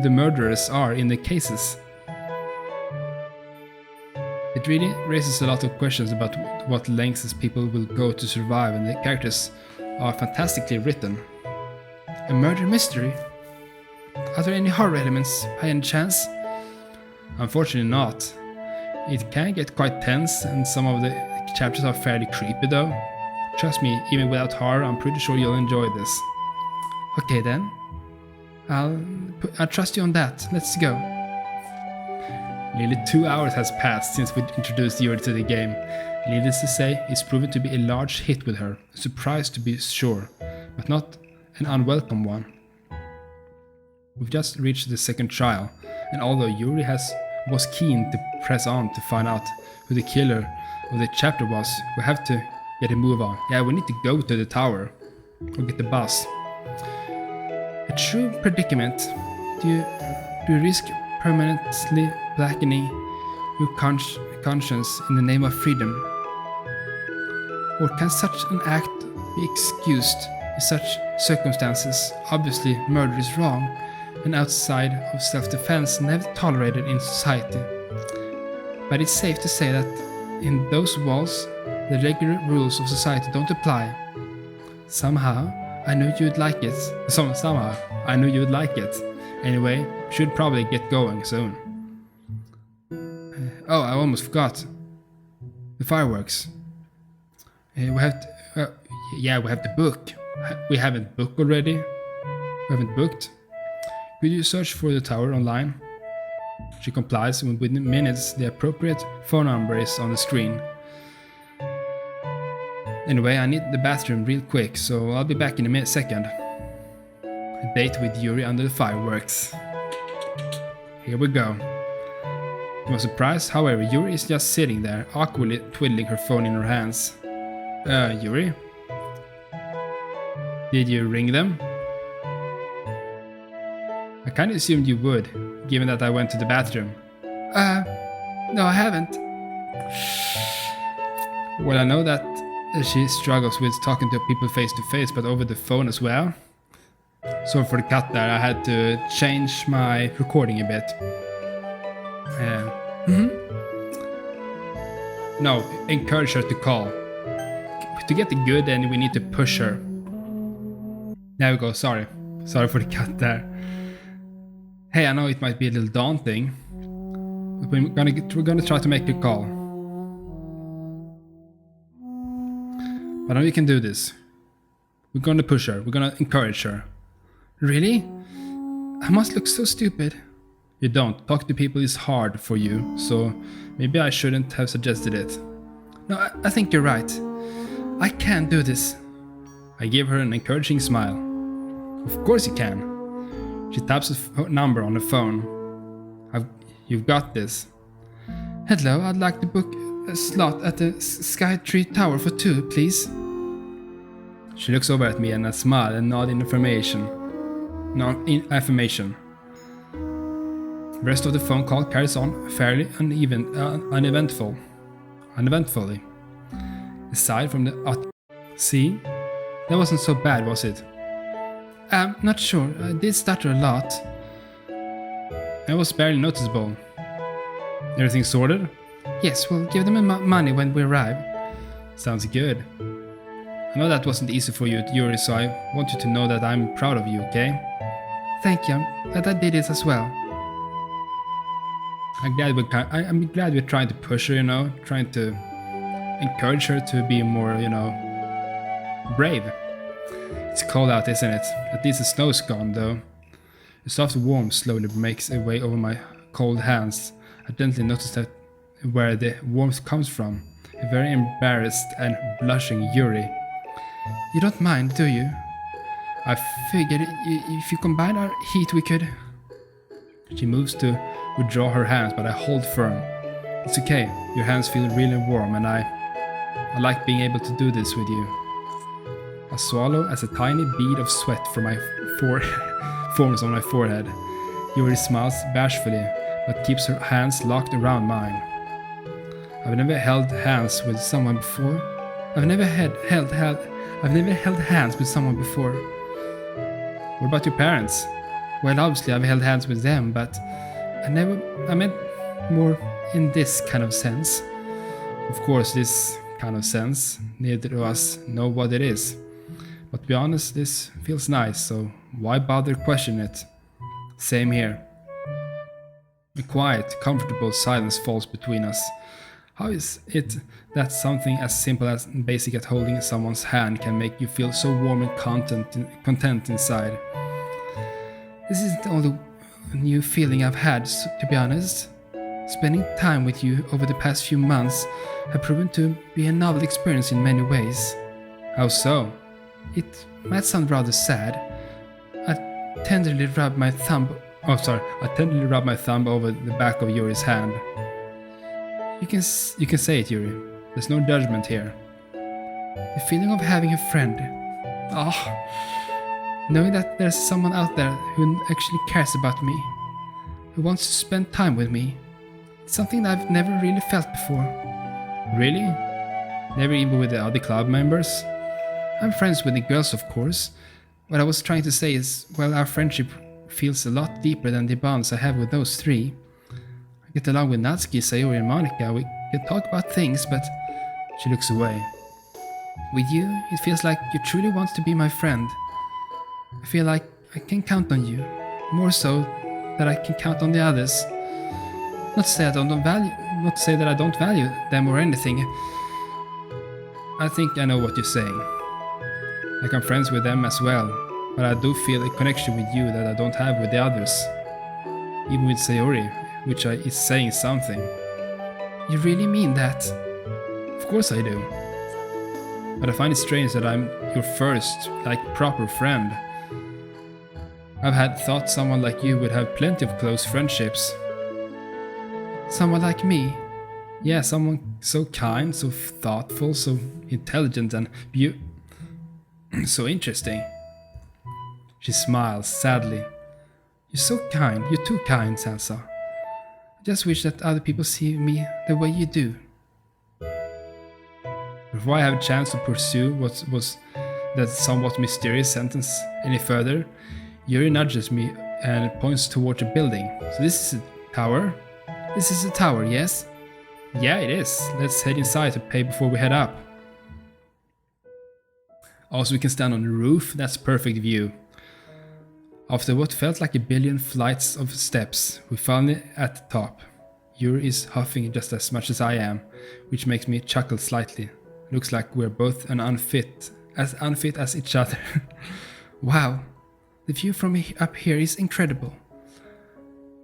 murderers are in the cases. It really raises a lot of questions about what lengths people will go to survive, and the characters are fantastically written. A murder mystery? Are there any horror elements by any chance? Unfortunately not. It can get quite tense, and some of the chapters are fairly creepy though. Trust me, even without horror, I'm pretty sure you'll enjoy this. Okay then. I'll trust you on that. Let's go. Nearly 2 hours has passed since we introduced Yuri to the game. Needless to say, it's proven to be a large hit with her. A surprise to be sure, but not an unwelcome one. We've just reached the second trial, and although Yuri was keen to press on to find out who the killer of the chapter was, we have to get a move on. Yeah, we need to go to the tower, or get the bus. true predicament. Do you risk permanently blackening your conscience in the name of freedom? Or can such an act be excused in such circumstances? Obviously, murder is wrong and outside of self-defense never tolerated in society. But it's safe to say that in those walls, the regular rules of society don't apply. Somehow, I knew you'd like it. Somehow, I knew you'd like it. Anyway, should probably get going soon. Oh, I almost forgot. The fireworks. We have to book. We haven't booked already. We haven't booked. Could you search for the tower online? She complies, and within minutes the appropriate phone number is on the screen. Anyway, I need the bathroom real quick, so I'll be back in a second. A date with Yuri under the fireworks. Here we go. No surprise, however, Yuri is just sitting there, awkwardly twiddling her phone in her hands. Yuri? Did you ring them? I kinda assumed you would, given that I went to the bathroom. No, I haven't. Well, I know that she struggles with talking to people face to face, but over the phone as well. Sorry for the cut there, I had to change my recording a bit. No, encourage her to call. To get the good end, we need to push her. There we go, sorry. Sorry for the cut there. Hey, I know it might be a little daunting, but we're gonna try to make a call. But I know you can do this. We're gonna push her, we're gonna encourage her. Really? I must look so stupid. You don't. Talk to people is hard for you, so maybe I shouldn't have suggested it. No, I think you're right. I can do this. I give her an encouraging smile. Of course you can. She taps a number on the phone. You've got this. Hello, I'd like to book a slot at the Skytree Tower for 2, please. She looks over at me and I smile and nod in affirmation. The rest of the phone call carries on fairly uneventfully. Aside from the see? That wasn't so bad, was it? I'm not sure. I did stutter a lot. It was barely noticeable. Everything sorted? Yes, we'll give them money when we arrive. Sounds good. I know that wasn't easy for you, Yuri, so I want you to know that I'm proud of you, okay? Thank you. That I did it as well. I'm glad we're trying to push her, trying to encourage her to be more, brave. It's cold out, isn't it? At least the snow's gone, though. A soft warmth slowly makes a way over my cold hands. I gently notice that where the warmth comes from. A very embarrassed and blushing Yuri. You don't mind, do you? I figured if you combine our heat, we could... She moves to withdraw her hands, but I hold firm. It's okay, your hands feel really warm, and I like being able to do this with you. I swallow as a tiny bead of sweat from my forms on my forehead. Yuri smiles bashfully, but keeps her hands locked around mine. I've never held hands with someone before. I've never held hands with someone before. What about your parents? Well, obviously I've held hands with them, but I meant more in this kind of sense. Of course, this kind of sense, neither of us know what it is. But to be honest, this feels nice, so why bother questioning it? Same here. A quiet, comfortable silence falls between us. How is it that something as simple as basic as holding someone's hand can make you feel so warm and content inside? This isn't the only new feeling I've had, to be honest. Spending time with you over the past few months have proven to be a novel experience in many ways. How so? It might sound rather sad. I tenderly rub my thumb over the back of Yuri's hand. You can say it, Yuri. There's no judgment here. The feeling of having a friend. Knowing that there's someone out there who actually cares about me, who wants to spend time with me, it's something that I've never really felt before. Really? Never even with the other club members? I'm friends with the girls, of course. What I was trying to say is, well, our friendship feels a lot deeper than the bonds I have with those three. I get along with Natsuki, Sayori, and Monica. We can talk about things, but She looks away. with you, it feels like you truly want to be my friend. I feel like I can count on you, more so that I can count on the others. Not to say that I don't value them or anything. I think I know what you're saying. Like I'm friends with them as well, but I do feel a connection with you that I don't have with the others. Even with Sayori, which is saying something. You really mean that? Of course I do. But I find it strange that I'm your first, proper friend. I've had thought someone like you would have plenty of close friendships. Someone like me? Yeah, someone so kind, so thoughtful, so intelligent and so interesting. She smiles sadly. You're so kind. You're too kind, Salsa. I just wish that other people see me the way you do. Before I have a chance to pursue what was that somewhat mysterious sentence any further, Yuri nudges me and points towards a building. So this is a tower? This is a tower, yes? Yeah, it is. Let's head inside to pay before we head up. Also, we can stand on the roof. That's perfect view. After what felt like a billion flights of steps, we finally at the top. Yuri is huffing just as much as I am, which makes me chuckle slightly. Looks like we're both unfit as each other. Wow, the view from up here is incredible.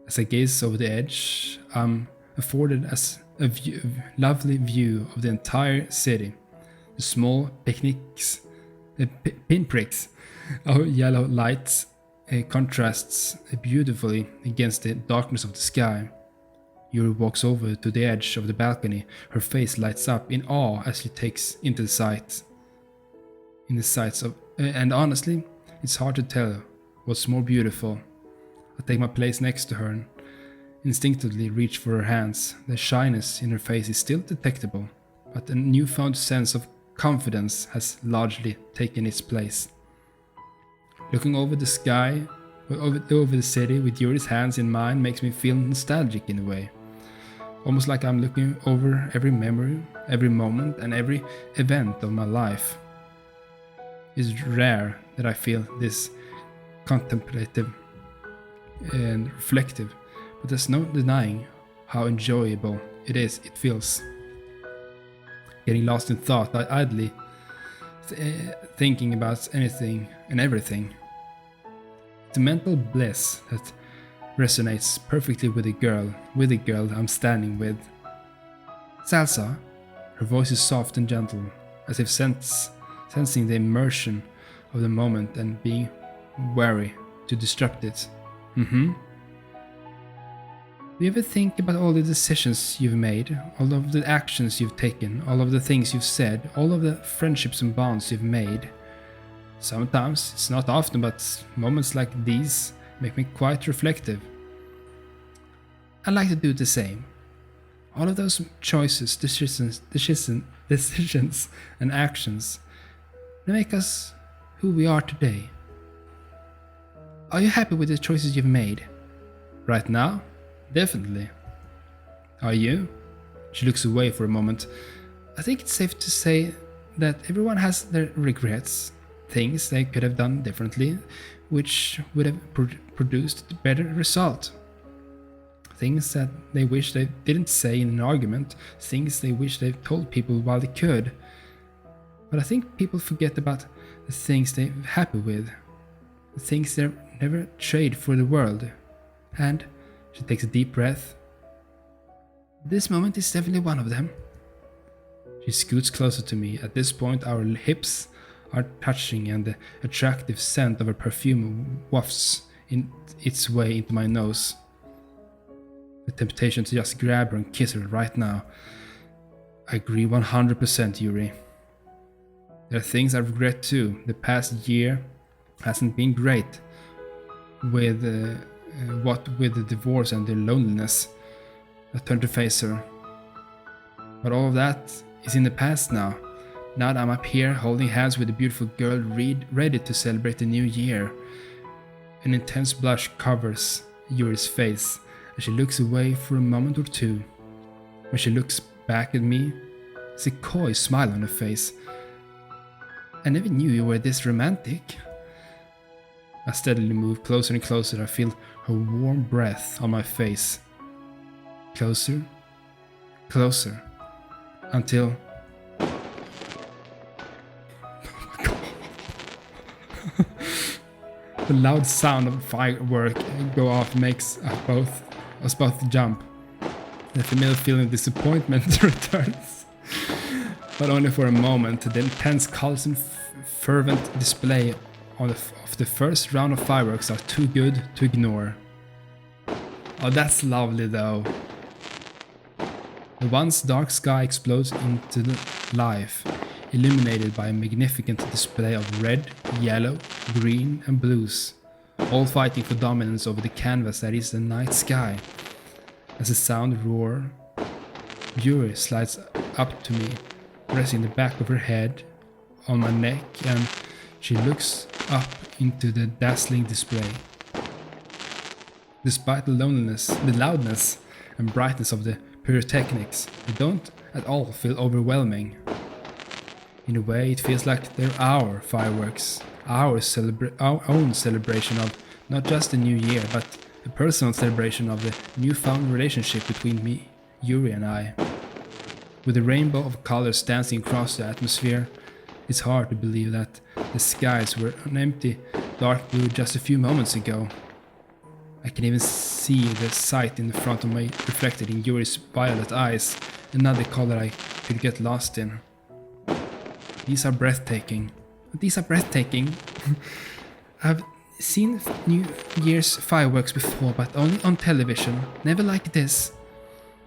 As I gaze over the edge, I'm afforded a lovely view of the entire city. The small pinpricks of yellow lights contrasts beautifully against the darkness of the sky. Yuri walks over to the edge of the balcony. Her face lights up in awe as she takes into the sights of. And honestly, it's hard to tell what's more beautiful. I take my place next to her and instinctively reach for her hands. The shyness in her face is still detectable, but a newfound sense of confidence has largely taken its place. Looking over the sky, over the city with Yuri's hands in mine makes me feel nostalgic in a way. Almost like I'm looking over every memory, every moment, and every event of my life. It's rare that I feel this contemplative and reflective, but there's no denying how enjoyable it feels. Getting lost in thought, idly thinking about anything and everything. The mental bliss that resonates perfectly with the girl I'm standing with. Salsa? Her voice is soft and gentle, as if sensing the immersion of the moment and being wary to disrupt it. Do you ever think about all the decisions you've made, all of the actions you've taken, all of the things you've said, all of the friendships and bonds you've made? Sometimes, it's not often, but moments like these make me quite reflective. I like to do the same. All of those choices, decisions and actions, they make us who we are today. Are you happy with the choices you've made? Right now? Definitely. Are you? She looks away for a moment. I think it's safe to say that everyone has their regrets, things they could have done differently, which would have produced a better result. Things that they wish they didn't say in an argument, things they wish they told people while they could. But I think people forget about the things they're happy with, the things they'll never trade for the world. And she takes a deep breath. This moment is definitely one of them. She scoots closer to me. At this point, our hips are touching and the attractive scent of her perfume wafts its way into my nose. The temptation to just grab her and kiss her right now. I agree 100%, Yuri. There are things I regret too. The past year, hasn't been great with what with the divorce and the loneliness that turned to face her. But all of that is in the past now. Now that I'm up here holding hands with a beautiful girl ready to celebrate the new year. An intense blush covers Yuri's face as she looks away for a moment or two. When she looks back at me, there's a coy smile on her face. I never knew you were this romantic. I steadily move closer and closer. I feel her warm breath on my face. Closer, closer, until... The loud sound of firework go off makes us both jump. The familiar feeling of disappointment returns. But only for a moment. The intense colors and fervent display of the first round of fireworks are too good to ignore. Oh, that's lovely though. The once dark sky explodes into life, illuminated by a magnificent display of red, yellow, green and blues, all fighting for dominance over the canvas that is the night sky. As the sound roars, Yuri slides up to me, resting the back of her head on my neck, and she looks up into the dazzling display. Despite the loudness and brightness of the pyrotechnics, they don't at all feel overwhelming. In a way, it feels like they're our fireworks, our own celebration of not just the new year, but a personal celebration of the newfound relationship between me, Yuri and I. With a rainbow of colors dancing across the atmosphere, it's hard to believe that the skies were an empty, dark blue just a few moments ago. I can even see the sight in the front of me reflected in Yuri's violet eyes, another color I could get lost in. These are breathtaking. I've seen New Year's fireworks before, but only on television, never like this.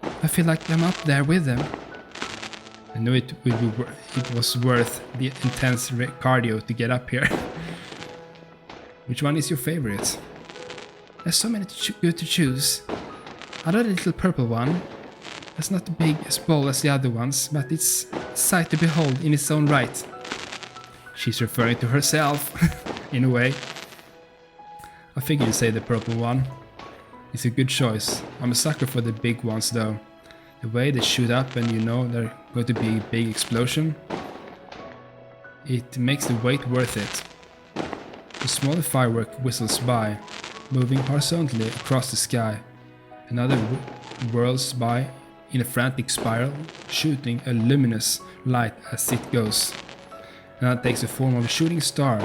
I feel like I'm up there with them. I knew it was worth the intense cardio to get up here. Which one is your favorite? There's so many good to choose. I love the little purple one. It's not as big as bold as the other ones, but it's a sight to behold in its own right. She's referring to herself, in a way. I figured you'd say the purple one. It's a good choice. I'm a sucker for the big ones though. The way they shoot up and you know they're going to be a big explosion, it makes the wait worth it. The smaller firework whistles by, moving horizontally across the sky. Another whirls by in a frantic spiral, shooting a luminous light as it goes. Another takes the form of a shooting star,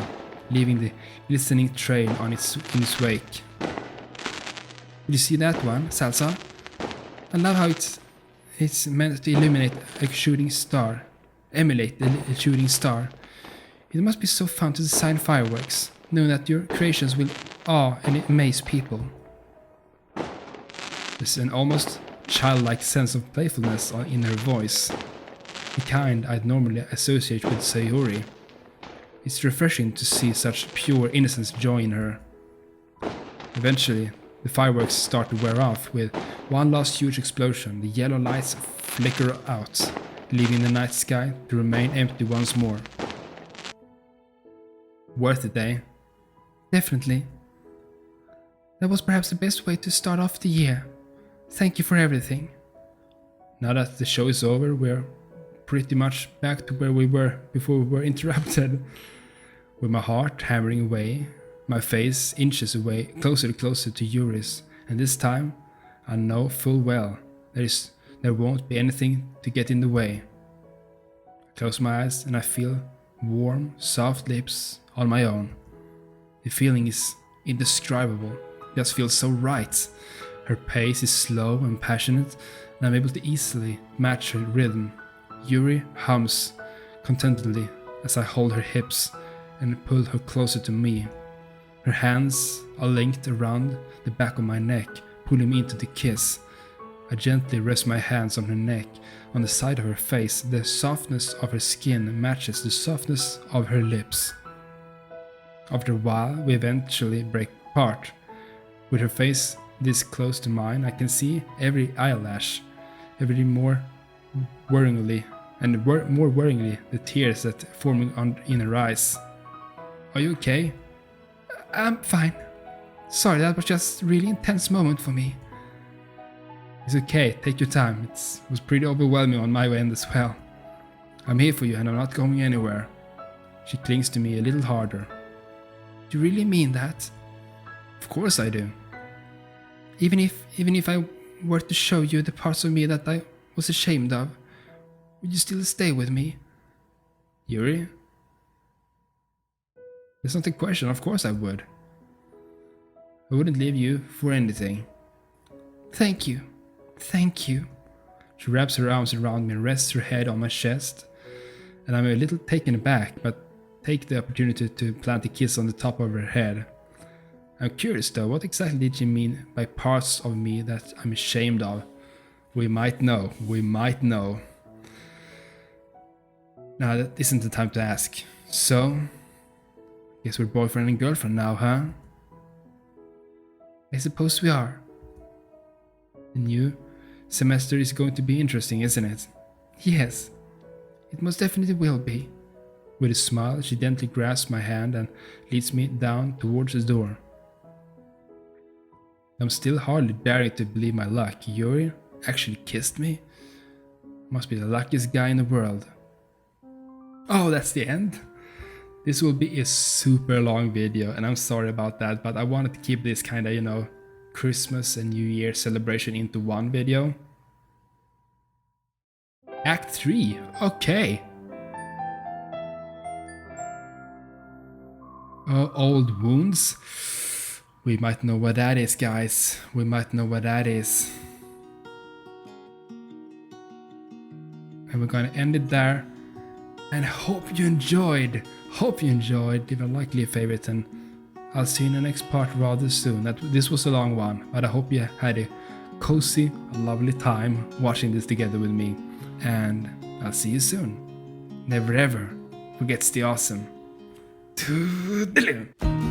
leaving the glistening trail in its wake. Did you see that one, Salsa? I love how it's meant to illuminate a shooting star, emulate a shooting star. It must be so fun to design fireworks, knowing that your creations will awe and amaze people. There's an almost childlike sense of playfulness in her voice, the kind I'd normally associate with Sayuri. It's refreshing to see such pure innocent joy in her. Eventually, the fireworks start to wear off with one last huge explosion. The yellow lights flicker out, leaving the night sky to remain empty once more. Worth it, eh? Definitely. That was perhaps the best way to start off the year. Thank you for everything. Now that the show is over, we're pretty much back to where we were before we were interrupted. With my heart hammering away, my face inches away, closer and closer to Yuri's, and this time I know full well there won't be anything to get in the way. I close my eyes and I feel warm, soft lips on my own. The feeling is indescribable, it just feels so right. Her pace is slow and passionate, and I'm able to easily match her rhythm. Yuri hums contentedly as I hold her hips and pull her closer to me. Her hands are linked around the back of my neck, pulling me into the kiss. I gently rest my hands on her neck, on the side of her face. The softness of her skin matches the softness of her lips. After a while, we eventually break apart. With her face this close to mine, I can see every eyelash, every more worryingly, more worryingly, the tears that forming in her eyes. Are you okay? I'm fine. Sorry, that was just a really intense moment for me. It's okay, take your time. It was pretty overwhelming on my end as well. I'm here for you and I'm not going anywhere. She clings to me a little harder. Do you really mean that? Of course I do. Even if I were to show you the parts of me that I was ashamed of, would you still stay with me? Yuri? That's not a question, of course I would. I wouldn't leave you for anything. Thank you. Thank you. She wraps her arms around me and rests her head on my chest. And I'm a little taken aback, but take the opportunity to plant a kiss on the top of her head. I'm curious though, what exactly did she mean by parts of me that I'm ashamed of? We might know. Now that isn't the time to ask. So, guess we're boyfriend and girlfriend now, huh? I suppose we are. The new semester is going to be interesting, isn't it? Yes, it most definitely will be. With a smile, she gently grasps my hand and leads me down towards the door. I'm still hardly daring to believe my luck. Yuri actually kissed me? Must be the luckiest guy in the world. Oh, that's the end? This will be a super long video and I'm sorry about that, but I wanted to keep this kind of, Christmas and New Year celebration into one video. Act 3, okay. Old wounds. We might know what that is, guys. We might know what that is. And we're gonna end it there. And hope you enjoyed. Leave a like, leave a favorite, and I'll see you in the next part rather soon. This was a long one, but I hope you had a cozy, lovely time watching this together with me. And I'll see you soon. Never ever forget to stay awesome. Toodeloo!